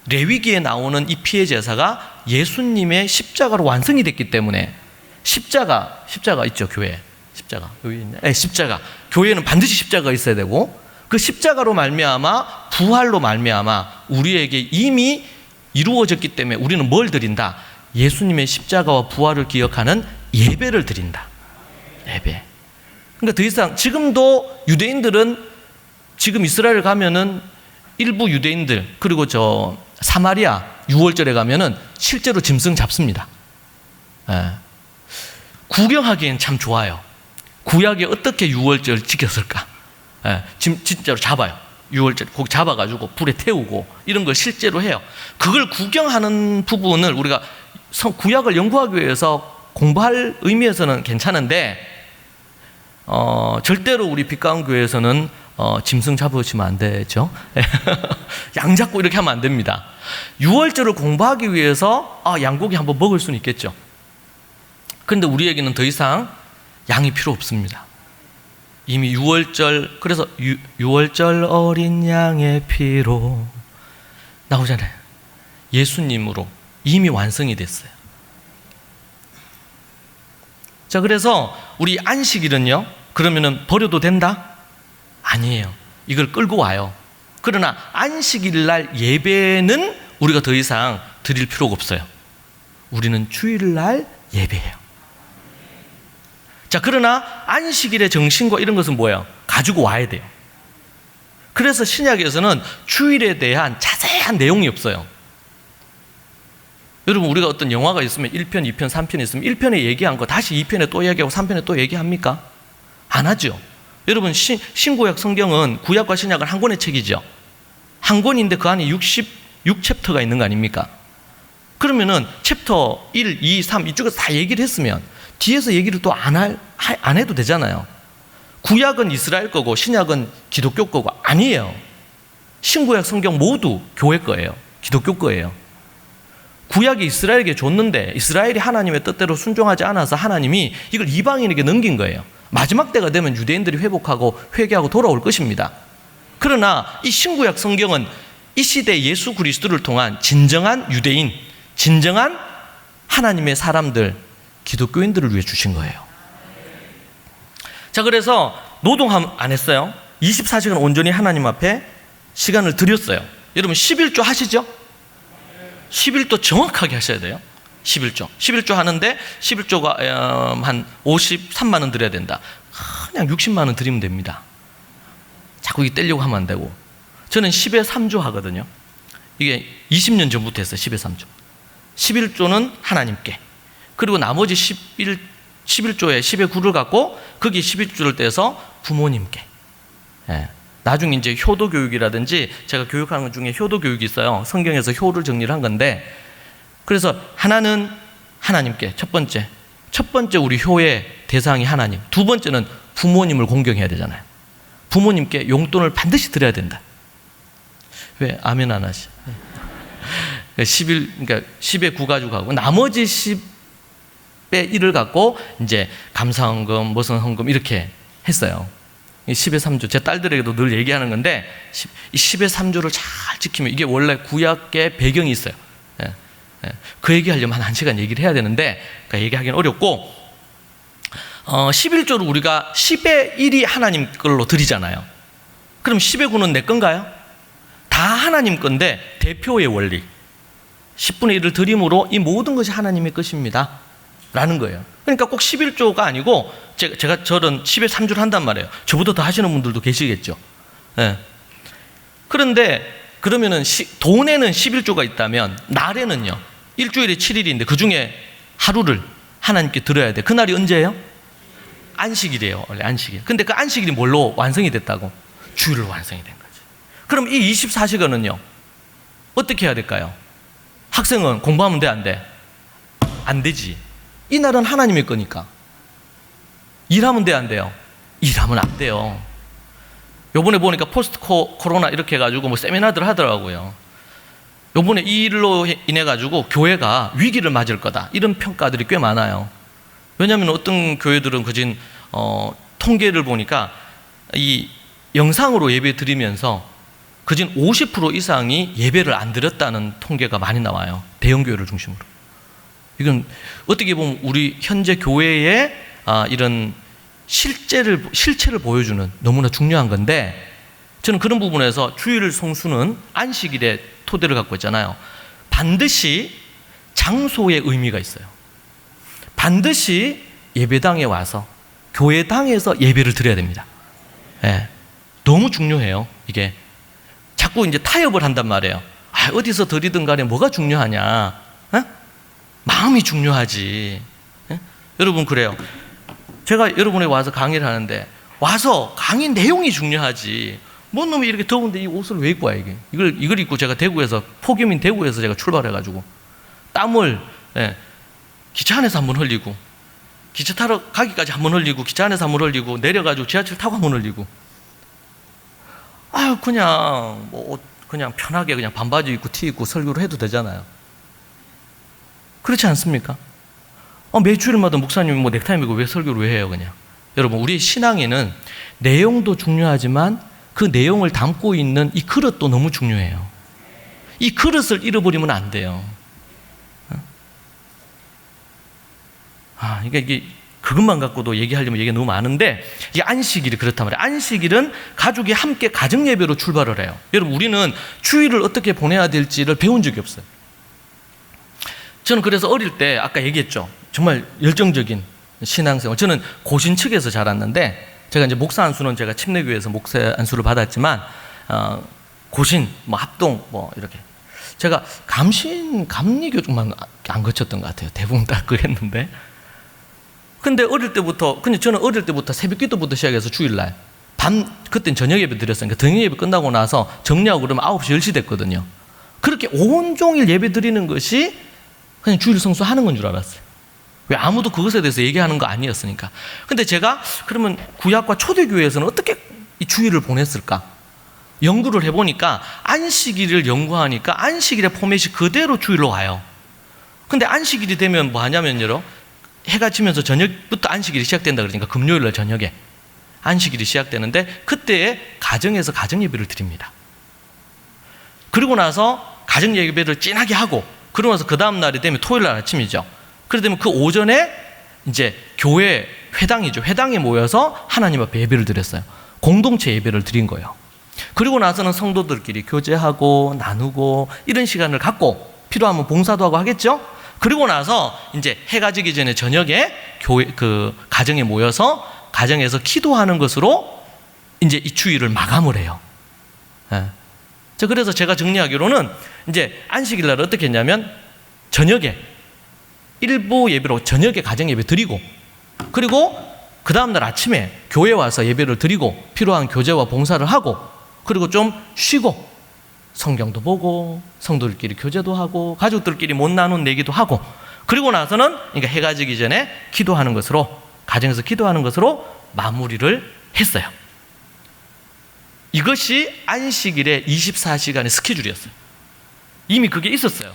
레위기에 나오는 이 피해 제사가 예수님의 십자가로 완성이 됐기 때문에 십자가 있죠, 교회. 십자가 여기 있네. 네, 십자가. 교회는 반드시 십자가가 있어야 되고, 그 십자가로 말미암아, 부활로 말미암아 우리에게 이미 이루어졌기 때문에 우리는 뭘 드린다? 예수님의 십자가와 부활을 기억하는 예배를 드린다. 예배. 그러니까 더 이상 지금도 유대인들은, 지금 이스라엘 가면은 일부 유대인들, 그리고 사마리아 6월절에 가면은 실제로 짐승 잡습니다. 예. 구경하기엔 참 좋아요. 구약에 어떻게 6월절 지켰을까? 예. 진짜로 잡아요. 6월절 거기 잡아가지고 불에 태우고 이런 걸 실제로 해요. 그걸 구경하는 부분을 우리가 구약을 연구하기 위해서 공부할 의미에서는 괜찮은데, 절대로 우리 빛가운 교회에서는 짐승 잡으시면 안 되죠. 양 잡고 이렇게 하면 안 됩니다. 6월절을 공부하기 위해서 양고기 한번 먹을 수는 있겠죠. 그런데 우리에게는 더 이상 양이 필요 없습니다. 이미 6월절, 그래서 6월절 어린 양의 피로 나오잖아요. 예수님으로 이미 완성이 됐어요. 자, 그래서 우리 안식일은요, 그러면은 버려도 된다? 아니에요. 이걸 끌고 와요. 그러나 안식일 날 예배는 우리가 더 이상 드릴 필요가 없어요. 우리는 주일날 예배해요. 자, 그러나 안식일의 정신과 이런 것은 뭐예요? 가지고 와야 돼요. 그래서 신약에서는 주일에 대한 자세한 내용이 없어요. 여러분, 우리가 어떤 영화가 있으면 1편, 2편, 3편 있으면 1편에 얘기한 거 다시 2편에 또 얘기하고 3편에 또 얘기합니까? 안 하죠. 여러분, 신구약 성경은 구약과 신약은 한 권의 책이죠. 한 권인데 그 안에 66챕터가 있는 거 아닙니까? 그러면은 챕터 1, 2, 3 이쪽에서 다 얘기를 했으면 뒤에서 얘기를 또 안 해도 되잖아요. 구약은 이스라엘 거고 신약은 기독교 거고 아니에요. 신구약 성경 모두 교회 거예요. 기독교 거예요. 구약이 이스라엘에게 줬는데 이스라엘이 하나님의 뜻대로 순종하지 않아서 하나님이 이걸 이방인에게 넘긴 거예요. 마지막 때가 되면 유대인들이 회복하고 회개하고 돌아올 것입니다. 그러나 이 신구약 성경은 이 시대 예수 그리스도를 통한 진정한 유대인, 진정한 하나님의 사람들, 기독교인들을 위해 주신 거예요. 자, 그래서 노동 안 했어요. 24시간 온전히 하나님 앞에 시간을 드렸어요. 여러분 11조 하시죠? 11조 정확하게 하셔야 돼요. 11조 하는데 11조가 한 53만 원 드려야 된다. 그냥 60만 원 드리면 됩니다. 자꾸 이게 떼려고 하면 안 되고. 저는 10에 3조 하거든요. 이게 20년 전부터 했어요. 10의 3조. 11조는 하나님께, 그리고 나머지 11조에 10의 9를 갖고 거기 11조를 떼서 부모님께. 예. 나중에 이제 효도 교육이라든지 제가 교육하는 것 중에 효도 교육이 있어요. 성경에서 효를 정리를 한 건데, 그래서 하나는 하나님께, 첫 번째 우리 효의 대상이 하나님. 두 번째는 부모님을 공경해야 되잖아요. 부모님께 용돈을 반드시 드려야 된다. 왜 아멘 안 하시? 11, 그러니까 10의 9 가지고 가고 나머지 10의 1을 갖고 이제 감사헌금, 무슨 헌금 이렇게 했어요. 이 10의 3조, 제 딸들에게도 늘 얘기하는 건데, 이 10의 3조를 잘 지키면, 이게 원래 구약의 배경이 있어요. 예, 예. 그 얘기하려면 한 1시간 얘기를 해야 되는데, 그러니까 얘기하기는 어렵고, 11조를 우리가 10의 1이 하나님 걸로 드리잖아요. 그럼 10의 9는 내 건가요? 다 하나님 건데, 대표의 원리. 10분의 1을 드림으로 이 모든 것이 하나님의 것입니다 라는 거예요. 그러니까 꼭 11조가 아니고, 제가 저는 10의 3조를 한단 말이에요. 저보다 더 하시는 분들도 계시겠죠. 예. 그런데 그러면은 돈에는 11조가 있다면 날에는요, 일주일에 7일인데 그 중에 하루를 하나님께 드려야 돼. 그날이 언제예요? 안식일이에요. 원래 안식일. 근데 그 안식일이 뭘로 완성이 됐다고? 주일로 완성이 된 거지. 그럼 이 24시간은요 어떻게 해야 될까요? 학생은 공부하면 돼, 안 돼? 안 되지. 이 날은 하나님의 거니까. 일하면 돼, 안 돼요? 일하면 안 돼요. 요번에 보니까 포스트 코로나 이렇게 해가지고 뭐 세미나들 하더라고요. 요번에 이 일로 인해 가지고 교회가 위기를 맞을 거다, 이런 평가들이 꽤 많아요. 왜냐하면 어떤 교회들은 그진 통계를 보니까 이 영상으로 예배 드리면서 그진 50% 이상이 예배를 안 드렸다는 통계가 많이 나와요. 대형 교회를 중심으로. 이건 어떻게 보면 우리 현재 교회의 이런 실체를 보여주는 너무나 중요한 건데, 저는 그런 부분에서 주일 성수는 안식일의 토대를 갖고 있잖아요. 반드시 장소의 의미가 있어요. 반드시 예배당에 와서 교회당에서 예배를 드려야 됩니다. 예, 너무 중요해요. 이게 자꾸 이제 타협을 한단 말이에요. 어디서 드리든 간에 뭐가 중요하냐? 에? 마음이 중요하지. 에? 여러분, 그래요. 제가 여러분에 와서 강의를 하는데, 와서 강의 내용이 중요하지. 뭔 놈이 이렇게 더운데 이 옷을 왜 입고 와, 이게? 이걸 입고 제가 대구에서, 폭염인 대구에서 제가 출발해가지고 땀을, 기차 안에서 한번 흘리고, 기차 타러 가기까지 한번 흘리고, 기차 안에서 한번 흘리고, 내려가지고 지하철 타고 한번 흘리고. 그냥 그냥 편하게 그냥 반바지 입고 티 입고 설교를 해도 되잖아요. 그렇지 않습니까? 매 주일마다 목사님이 뭐 넥타이 메고 왜 설교를 왜 해요, 그냥? 여러분, 우리의 신앙에는 내용도 중요하지만 그 내용을 담고 있는 이 그릇도 너무 중요해요. 이 그릇을 잃어버리면 안 돼요. 이게 그것만 갖고도 얘기하려면 얘기가 너무 많은데, 이게 안식일이 그렇단 말이에요. 안식일은 가족이 함께 가정 예배로 출발을 해요. 여러분, 우리는 주일을 어떻게 보내야 될지를 배운 적이 없어요. 저는 그래서 어릴 때 아까 얘기했죠. 정말 열정적인 신앙생활. 저는 고신 측에서 자랐는데, 제가 이제 목사 안수는 제가 침례교회에서 목사 안수를 받았지만, 고신, 합동, 이렇게. 제가 감리교 쪽만 안 거쳤던 것 같아요. 대부분 다 그랬는데. 근데 저는 어릴 때부터 새벽 기도부터 시작해서 주일날, 그땐 저녁 예배 드렸으니까 저녁 예배 끝나고 나서 정리하고 그러면 9시, 10시 됐거든요. 그렇게 온종일 예배 드리는 것이 그냥 주일 성수 하는 건 줄 알았어요. 왜? 아무도 그것에 대해서 얘기하는 거 아니었으니까. 근데 제가 그러면 구약과 초대교회에서는 어떻게 이 주일을 보냈을까? 연구를 해보니까 안식일을 연구하니까 안식일의 포맷이 그대로 주일로 와요. 근데 안식일이 되면 뭐 하냐면, 해가 지면서 저녁부터 안식일이 시작된다 그러니까 금요일날 저녁에 안식일이 시작되는데, 그때에 가정에서 가정예배를 드립니다. 그리고 나서 가정예배를 진하게 하고, 그러면서 그 다음 날이 되면 토요일날 아침이죠. 그러다 보면 그 오전에 이제 교회 회당이죠. 회당에 모여서 하나님 앞에 예배를 드렸어요. 공동체 예배를 드린 거예요. 그리고 나서는 성도들끼리 교제하고 나누고 이런 시간을 갖고, 필요하면 봉사도 하고 하겠죠. 그리고 나서 이제 해가 지기 전에 저녁에 가정에 모여서 가정에서 기도하는 것으로 이제 이 주일을 마감을 해요. 그래서 제가 정리하기로는 이제 안식일 날 어떻게 했냐면 저녁에 일부 예배로 저녁에 가정 예배 드리고, 그리고 그 다음날 아침에 교회 와서 예배를 드리고 필요한 교제와 봉사를 하고, 그리고 좀 쉬고 성경도 보고 성도들끼리 교제도 하고 가족들끼리 못 나눈 얘기도 하고, 그리고 나서는 그러니까 해가 지기 전에 기도하는 것으로, 가정에서 기도하는 것으로 마무리를 했어요. 이것이 안식일의 24시간의 스케줄이었어요. 이미 그게 있었어요.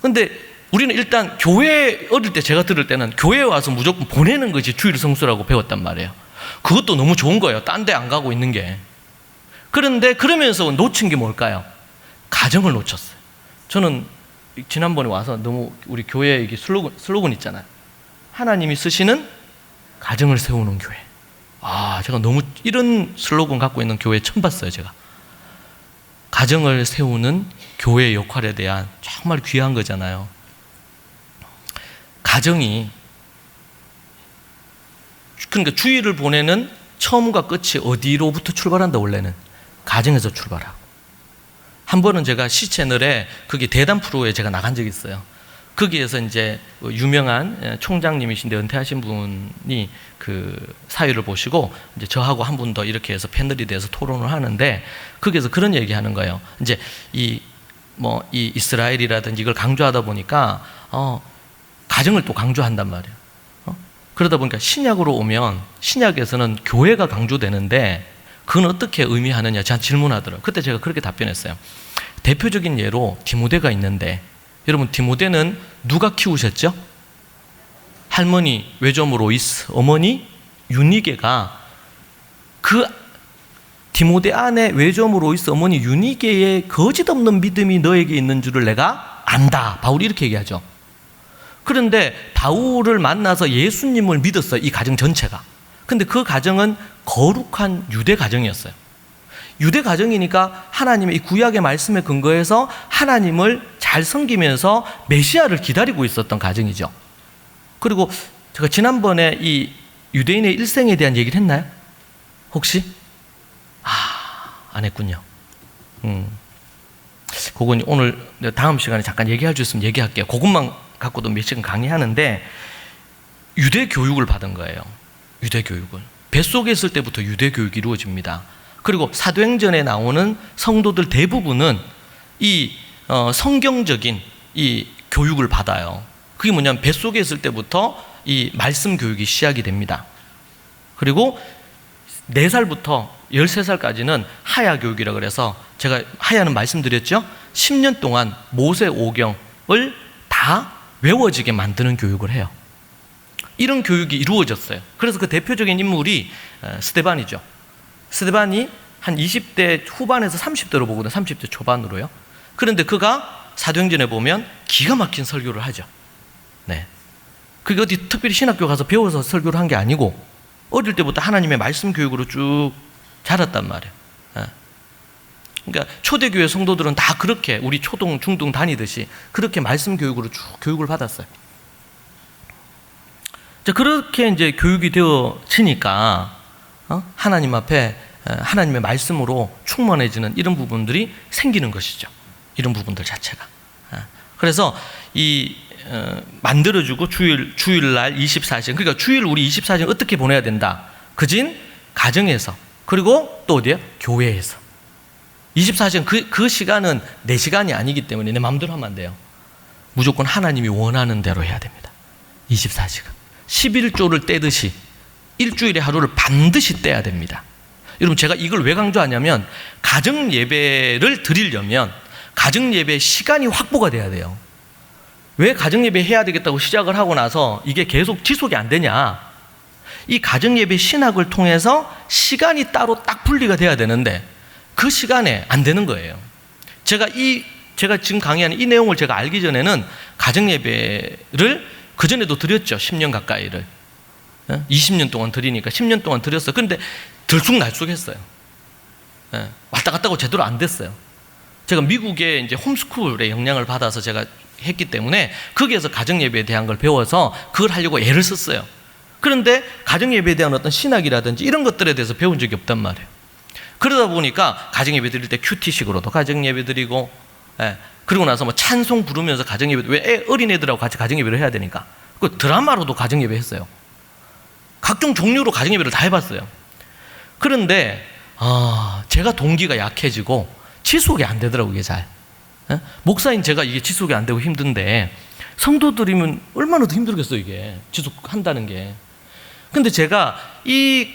근데 우리는 일단 교회, 어릴 때 제가 들을 때는 교회에 와서 무조건 보내는 것이 주일 성수라고 배웠단 말이에요. 그것도 너무 좋은 거예요. 딴 데 안 가고 있는 게. 그런데 그러면서 놓친 게 뭘까요? 가정을 놓쳤어요. 저는 지난번에 와서 너무 우리 교회 이게 슬로건 있잖아요. 하나님이 쓰시는 가정을 세우는 교회. 제가 너무 이런 슬로건 갖고 있는 교회 처음 봤어요, 제가. 가정을 세우는 교회의 역할에 대한 정말 귀한 거잖아요. 가정이, 그러니까 주일을 보내는 처음과 끝이 어디로부터 출발한다, 원래는? 가정에서 출발하고. 한 번은 제가 시채널에, 그게 대담 프로에 제가 나간 적이 있어요. 거기에서 이제 유명한 총장님이신데 은퇴하신 분이 그 사회를 보시고 이제 저하고 한 분 더 이렇게 해서 패널이 돼서 토론을 하는데, 거기에서 그런 얘기 하는 거예요. 이제 이 이스라엘이라든지 이걸 강조하다 보니까 가정을 또 강조한단 말이에요. 그러다 보니까 신약으로 오면 신약에서는 교회가 강조되는데 그건 어떻게 의미하느냐 저한테 질문하더라고요. 그때 제가 그렇게 답변했어요. 대표적인 예로 디모데가 있는데, 여러분 디모데는 누가 키우셨죠? 할머니 외조모 로이스, 어머니 유니게가, 그 디모데 안에 외조모 로이스 어머니 유니게의 거짓없는 믿음이 너에게 있는 줄을 내가 안다. 바울이 이렇게 얘기하죠. 그런데 바울을 만나서 예수님을 믿었어요, 이 가정 전체가. 근데 그 가정은 거룩한 유대 가정이었어요. 유대 가정이니까 하나님의 이 구약의 말씀에 근거해서 하나님을 잘 섬기면서 메시아를 기다리고 있었던 가정이죠. 그리고 제가 지난번에 이 유대인의 일생에 대한 얘기를 했나요? 혹시? 안 했군요. 그건 오늘 다음 시간에 잠깐 얘기할 수 있으면 얘기할게요. 그것만 갖고도 몇 시간 강의하는데, 유대 교육을 받은 거예요. 유대 교육을. 뱃속에 있을 때부터 유대 교육이 이루어집니다. 그리고 사도행전에 나오는 성도들 대부분은 이 성경적인 이 교육을 받아요. 그게 뭐냐면 뱃속에 있을 때부터 이 말씀 교육이 시작이 됩니다. 그리고 4살부터 13살까지는 하야 교육이라 그래서, 제가 하야는 말씀드렸죠? 10년 동안 모세 오경을 다 외워지게 만드는 교육을 해요. 이런 교육이 이루어졌어요. 그래서 그 대표적인 인물이 스데반이죠. 스데반이 한 20대 후반에서 30대로 보거든요. 30대 초반으로요. 그런데 그가 사도행전에 보면 기가 막힌 설교를 하죠. 네. 그게 어디 특별히 신학교 가서 배워서 설교를 한 게 아니고 어릴 때부터 하나님의 말씀 교육으로 쭉 자랐단 말이에요. 그러니까 초대교회 성도들은 다 그렇게 우리 초등, 중등 다니듯이 그렇게 말씀 교육으로 쭉 교육을 받았어요. 자, 그렇게 이제 교육이 되어지니까 하나님 앞에 하나님의 말씀으로 충만해지는 이런 부분들이 생기는 것이죠. 이런 부분들 자체가. 그래서 이 만들어주고 주일날 24시간, 그러니까 주일 우리 24시간 어떻게 보내야 된다? 그진 가정에서, 그리고 또 어디에요? 교회에서. 24시간 그 시간은 내 시간이 아니기 때문에 내 마음대로 하면 안 돼요. 무조건 하나님이 원하는 대로 해야 됩니다. 24시간 11조를 떼듯이 일주일의 하루를 반드시 떼야 됩니다. 여러분, 제가 이걸 왜 강조하냐면 가정 예배를 드리려면 가정 예배 시간이 확보가 돼야 돼요. 왜 가정 예배 해야 되겠다고 시작을 하고 나서 이게 계속 지속이 안 되냐? 이 가정 예배 신학을 통해서 시간이 따로 딱 분리가 돼야 되는데 그 시간에 안 되는 거예요. 제가 지금 강의하는 이 내용을 제가 알기 전에는 가정 예배를 그 전에도 드렸죠. 10년 가까이를. 20년 동안 드리니까 10년 동안 드렸어요. 그런데 들쑥날쑥했어요. 왔다 갔다 하고 제대로 안 됐어요. 제가 미국의 이제 홈스쿨의 영향을 받아서 제가 했기 때문에 거기에서 가정 예배에 대한 걸 배워서 그걸 하려고 애를 썼어요. 그런데 가정 예배에 대한 어떤 신학이라든지 이런 것들에 대해서 배운 적이 없단 말이에요. 그러다 보니까 가정예배 드릴 때 큐티식으로도 가정예배 드리고, 예. 그리고 나서 뭐 찬송 부르면서 가정예배, 왜 어린애들하고 같이 가정예배를 해야 되니까. 그 드라마로도 가정예배 했어요. 각종 종류로 가정예배를 다 해봤어요. 그런데, 제가 동기가 약해지고 지속이 안 되더라고요, 이게 잘. 예? 목사인 제가 이게 지속이 안 되고 힘든데, 성도들이면 얼마나 더 힘들겠어요, 이게. 지속한다는 게. 근데 제가 이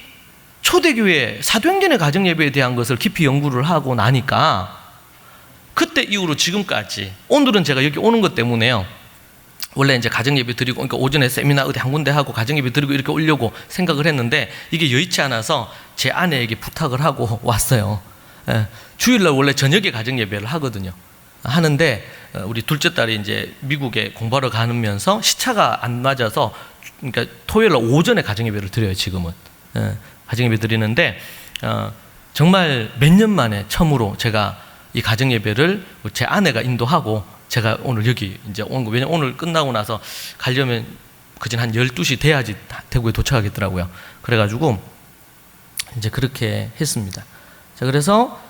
초대교회 사도행전의 가정예배에 대한 것을 깊이 연구를 하고 나니까 그때 이후로 지금까지, 오늘은 제가 여기 오는 것 때문에요, 원래 이제 가정예배 드리고, 그러니까 오전에 세미나 어디 한 군데 하고 가정예배 드리고 이렇게 오려고 생각을 했는데 이게 여의치 않아서 제 아내에게 부탁을 하고 왔어요. 예, 주일날 원래 저녁에 가정예배를 하거든요. 하는데 우리 둘째 딸이 이제 미국에 공부하러 가면서 시차가 안 맞아서, 그러니까 토요일날 오전에 가정예배를 드려요, 지금은. 예, 가정예배 드리는데 정말 몇 년 만에 처음으로 제가 이 가정예배를 제 아내가 인도하고 제가 오늘 여기 이제 온 거, 왜냐면 오늘 끝나고 나서 가려면 그전 한 12시 돼야지 대구에 도착하겠더라고요. 그래가지고 이제 그렇게 했습니다. 자, 그래서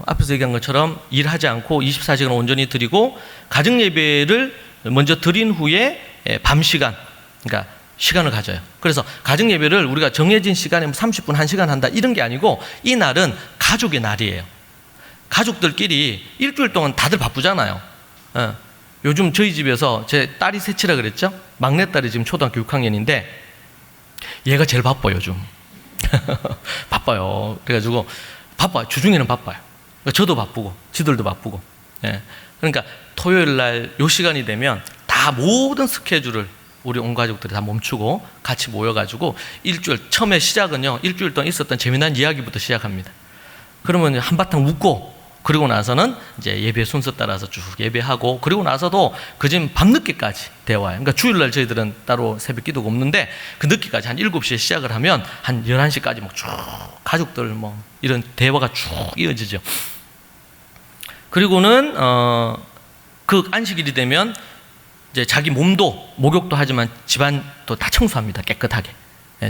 앞에서 얘기한 것처럼 일하지 않고 24시간 온전히 드리고, 가정예배를 먼저 드린 후에 밤 시간, 그러니까 시간을 가져요. 그래서 가정예배를 우리가 정해진 시간에 30분, 1시간 한다 이런 게 아니고, 이 날은 가족의 날이에요. 가족들끼리 일주일 동안 다들 바쁘잖아요. 요즘 저희 집에서 제 딸이 셋이라 그랬죠? 막내딸이 지금 초등학교 6학년인데 얘가 제일 바빠요, 요즘. 바빠요. 그래가지고 바빠요. 주중에는 바빠요. 그러니까 저도 바쁘고 지들도 바쁘고. 예. 그러니까 토요일 날 요 시간이 되면 다 모든 스케줄을 우리 온 가족들이 다 멈추고 같이 모여가지고 일주일, 처음에 시작은요, 일주일 동안 있었던 재미난 이야기부터 시작합니다. 그러면 한바탕 웃고, 그리고 나서는 이제 예배 순서 따라서 쭉 예배하고, 그리고 나서도 그전 밤늦게까지 대화해요. 그러니까 주일날 저희들은 따로 새벽 기도가 없는데 그 늦게까지 한 7시에 시작을 하면 한 11시까지 막 쭉 가족들 뭐 이런 대화가 쭉 이어지죠. 그리고는 그 안식일이 되면 이제 자기 몸도 목욕도 하지만 집안도 다 청소합니다. 깨끗하게.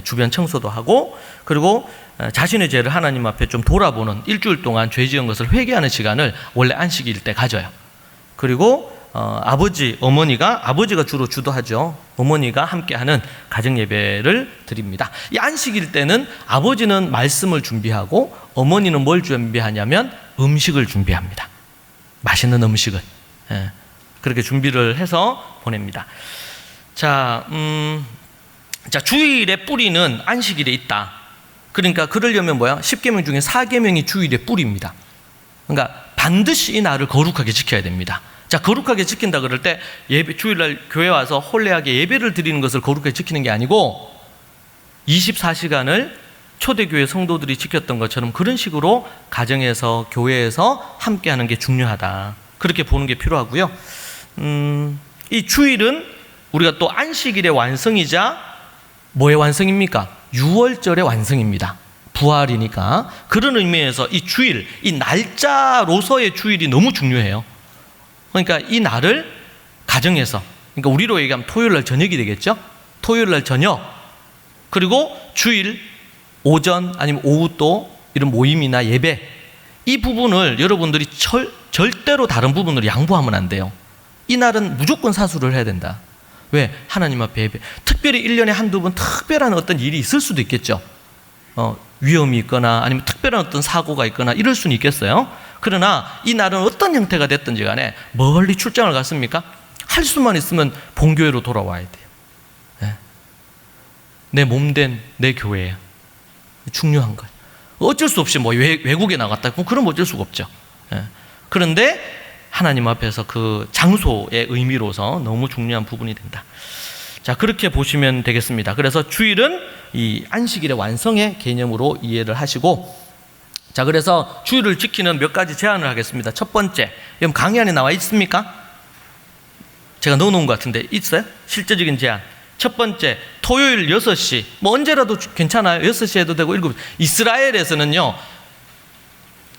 주변 청소도 하고, 그리고 자신의 죄를 하나님 앞에 좀 돌아보는, 일주일 동안 죄 지은 것을 회개하는 시간을 원래 안식일 때 가져요. 그리고 아버지가 주로 주도하죠. 어머니가 함께하는 가정예배를 드립니다. 이 안식일 때는 아버지는 말씀을 준비하고 어머니는 뭘 준비하냐면 음식을 준비합니다. 맛있는 음식을. 그렇게 준비를 해서 보냅니다. 자, 주일의 뿌리는 안식일에 있다. 그러니까 그러려면 뭐야? 10계명 중에 4계명이 주일의 뿌리입니다. 그러니까 반드시 이 날을 거룩하게 지켜야 됩니다. 자, 거룩하게 지킨다 그럴 때 주일날 교회 와서 혼례하게 예배를 드리는 것을 거룩하게 지키는 게 아니고 24시간을 초대교회 성도들이 지켰던 것처럼 그런 식으로 가정에서 교회에서 함께하는 게 중요하다. 그렇게 보는 게 필요하고요. 이 주일은 우리가 또 안식일의 완성이자 뭐의 완성입니까? 유월절의 완성입니다. 부활이니까. 그런 의미에서 이 주일, 이 날짜로서의 주일이 너무 중요해요. 그러니까 이 날을 가정에서, 그러니까 우리로 얘기하면 토요일날 저녁이 되겠죠? 토요일날 저녁, 그리고 주일 오전 아니면 오후 또 이런 모임이나 예배, 이 부분을 여러분들이 절대로 다른 부분으로 양보하면 안 돼요. 이 날은 무조건 사수를 해야 된다. 왜? 하나님 앞에 예배. 특별히 1년에 한두 번 특별한 어떤 일이 있을 수도 있겠죠. 위험이 있거나 아니면 특별한 어떤 사고가 있거나 이럴 수는 있겠어요. 그러나 이 날은 어떤 형태가 됐든지 간에 멀리 출장을 갔습니까? 할 수만 있으면 본교회로 돌아와야 돼요. 네. 내 몸된 내 교회예요. 중요한 거예요. 어쩔 수 없이 뭐 외국에 나갔다 그럼 어쩔 수가 없죠. 네. 그런데 하나님 앞에서 그 장소의 의미로서 너무 중요한 부분이 된다. 자, 그렇게 보시면 되겠습니다. 그래서 주일은 이 안식일의 완성의 개념으로 이해를 하시고, 자, 그래서 주일을 지키는 몇 가지 제안을 하겠습니다. 첫 번째, 여러분 강의 안에 나와 있습니까? 제가 넣어놓은 것 같은데 있어요? 실제적인 제안. 첫 번째, 토요일 6시, 뭐 언제라도 괜찮아요. 6시 해도 되고 7시. 이스라엘에서는요,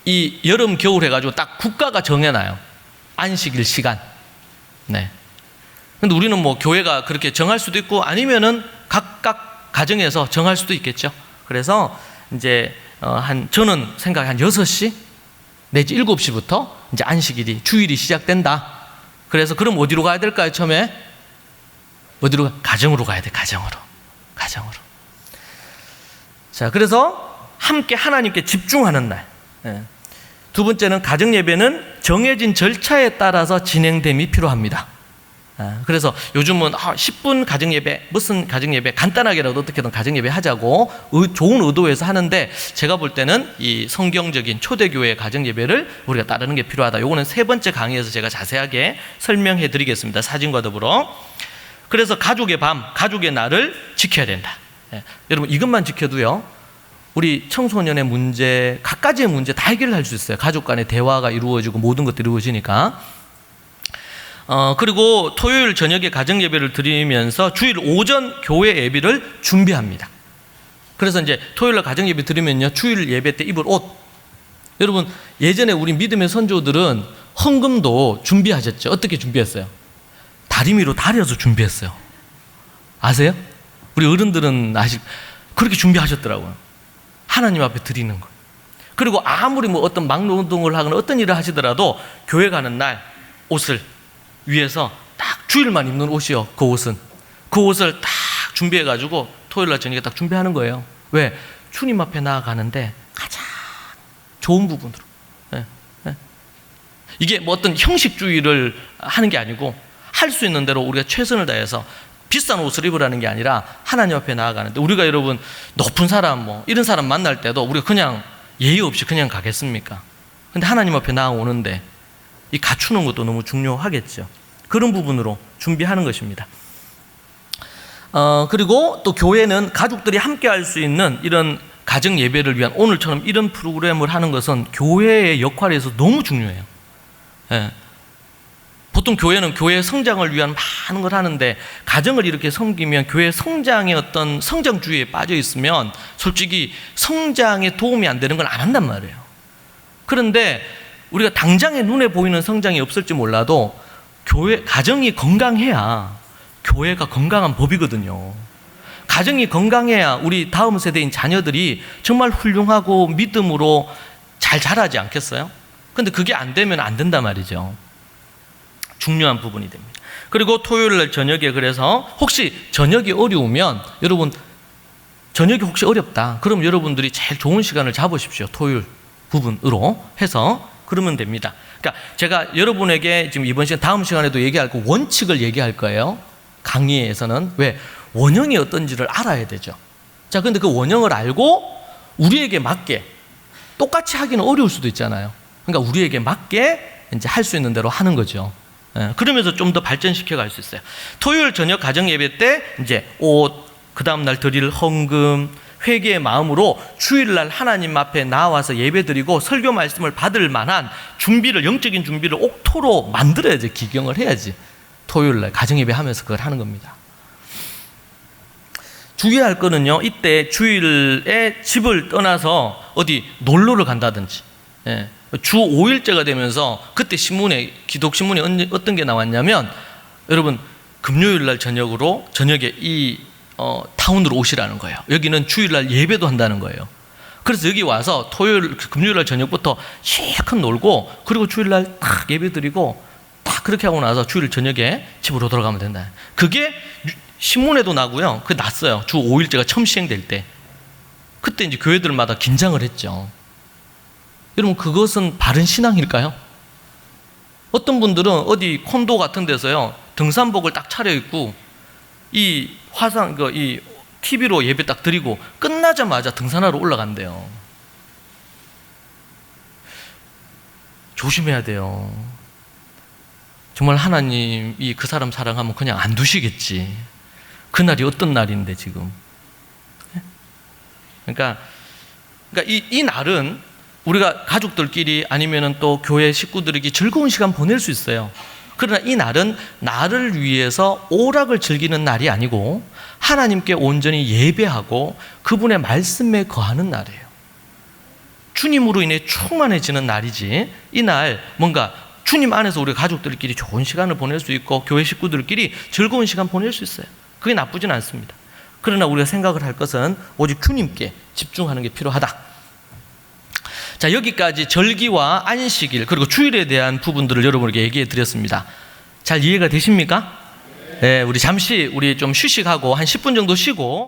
이 여름, 겨울 해가지고 딱 국가가 정해놔요. 안식일 시간. 네. 근데 우리는 뭐 교회가 그렇게 정할 수도 있고 아니면은 각각 가정에서 정할 수도 있겠죠. 그래서 이제 저는 생각에 한 6시 내지 7시부터 이제 안식일이, 주일이 시작된다. 그래서 그럼 어디로 가야 될까요? 처음에 어디로 가정으로 가야 돼. 가정으로. 자, 그래서 함께 하나님께 집중하는 날. 두 번째는 가정 예배는 정해진 절차에 따라서 진행됨이 필요합니다. 그래서 요즘은 10분 가정 예배, 무슨 가정 예배, 간단하게라도 어떻게든 가정 예배 하자고 좋은 의도에서 하는데, 제가 볼 때는 이 성경적인 초대교회의 가정 예배를 우리가 따르는 게 필요하다. 요거는 3번째 강의에서 제가 자세하게 설명해 드리겠습니다. 사진과 더불어. 그래서 가족의 밤, 가족의 날을 지켜야 된다. 여러분, 이것만 지켜도요, 우리 청소년의 문제, 각가지의 문제 다 해결할 수 있어요. 가족 간의 대화가 이루어지고 모든 것들이 이루어지니까. 그리고 토요일 저녁에 가정 예배를 드리면서 주일 오전 교회 예배를 준비합니다. 그래서 이제 토요일 날 가정 예배 드리면요, 주일 예배 때 입을 옷. 여러분, 예전에 우리 믿음의 선조들은 헌금도 준비하셨죠. 어떻게 준비했어요? 다리미로 다려서 준비했어요. 아세요? 우리 어른들은 그렇게 준비하셨더라고요. 하나님 앞에 드리는 거. 그리고 아무리 뭐 어떤 막노동을 하거나 어떤 일을 하시더라도 교회 가는 날 옷을 위에서 딱 주일만 입는 옷이요. 그 옷을 딱 준비해가지고 토요일 날 저녁에 딱 준비하는 거예요. 왜? 주님 앞에 나아가는데 가장 좋은 부분으로. 이게 뭐 어떤 형식주의를 하는 게 아니고, 할 수 있는 대로 우리가 최선을 다해서 비싼 옷을 입으라는 게 아니라 하나님 앞에 나아가는데, 우리가 여러분 높은 사람 뭐 이런 사람 만날 때도 우리가 그냥 예의 없이 그냥 가겠습니까? 근데 하나님 앞에 나아오는데 이 갖추는 것도 너무 중요하겠죠. 그런 부분으로 준비하는 것입니다. 그리고 또 교회는 가족들이 함께 할 수 있는 이런 가정 예배를 위한, 오늘처럼 이런 프로그램을 하는 것은 교회의 역할에서 너무 중요해요. 보통 교회는 교회 성장을 위한 많은 걸 하는데, 가정을 이렇게 섬기면 교회 성장의 어떤 성장주의에 빠져 있으면 솔직히 성장에 도움이 안 되는 걸 안 한단 말이에요. 그런데 우리가 당장에 눈에 보이는 성장이 없을지 몰라도 가정이 건강해야 교회가 건강한 법이거든요. 가정이 건강해야 우리 다음 세대인 자녀들이 정말 훌륭하고 믿음으로 잘 자라지 않겠어요? 근데 그게 안 되면 안 된단 말이죠. 중요한 부분이 됩니다. 그리고 토요일 날 저녁에, 그래서 혹시 저녁이 어려우면, 여러분 저녁이 혹시 어렵다 그럼 여러분들이 제일 좋은 시간을 잡으십시오. 토요일 부분으로 해서 그러면 됩니다. 그러니까 제가 여러분에게 지금 이번 시간, 다음 시간에도 얘기할 거, 원칙을 얘기할 거예요. 강의에서는. 왜? 원형이 어떤지를 알아야 되죠. 자, 근데 그 원형을 알고 우리에게 맞게, 똑같이 하기는 어려울 수도 있잖아요. 그러니까 우리에게 맞게 이제 할 수 있는 대로 하는 거죠. 그러면서 좀 더 발전시켜 갈 수 있어요. 토요일 저녁 가정 예배 때 이제 옷, 그 다음 날 드릴 헌금, 회개의 마음으로 주일날 하나님 앞에 나와서 예배드리고 설교 말씀을 받을 만한 준비를, 영적인 준비를 옥토로 만들어야지, 기경을 해야지. 토요일날 가정예배 하면서 그걸 하는 겁니다. 주의할 거는요, 이때 주일에 집을 떠나서 어디 놀러를 간다든지, 주 5일째가 되면서 그때 신문에, 기독신문에 어떤 게 나왔냐면, 여러분 금요일날 저녁에 이 타운으로 오시라는 거예요. 여기는 주일날 예배도 한다는 거예요. 그래서 여기 와서 금요일날 저녁부터 실컷 놀고, 그리고 주일날 딱 예배 드리고 딱 그렇게 하고 나서 주일 저녁에 집으로 돌아가면 된다. 그게 신문에도 나고요. 그게 났어요. 주 5일째가 처음 시행될 때. 그때 이제 교회들마다 긴장을 했죠. 여러분, 그것은 바른 신앙일까요? 어떤 분들은 어디 콘도 같은 데서요, 등산복을 딱 차려입고 이 TV로 예배 딱 드리고 끝나자마자 등산하러 올라간대요. 조심해야 돼요. 정말 하나님이 그 사람 사랑하면 그냥 안 두시겠지. 그날이 어떤 날인데 지금. 그러니까 이 날은 우리가 가족들끼리 아니면은 또 교회 식구들에게 즐거운 시간 보낼 수 있어요. 그러나 이 날은 나를 위해서 오락을 즐기는 날이 아니고 하나님께 온전히 예배하고 그분의 말씀에 거하는 날이에요. 주님으로 인해 충만해지는 날이지, 이 날 뭔가 주님 안에서 우리 가족들끼리 좋은 시간을 보낼 수 있고 교회 식구들끼리 즐거운 시간 보낼 수 있어요. 그게 나쁘진 않습니다. 그러나 우리가 생각을 할 것은 오직 주님께 집중하는 게 필요하다. 자, 여기까지 절기와 안식일 그리고 주일에 대한 부분들을 여러분에게 얘기해 드렸습니다. 잘 이해가 되십니까? 네, 우리 잠시 우리 좀 휴식하고 한 10분 정도 쉬고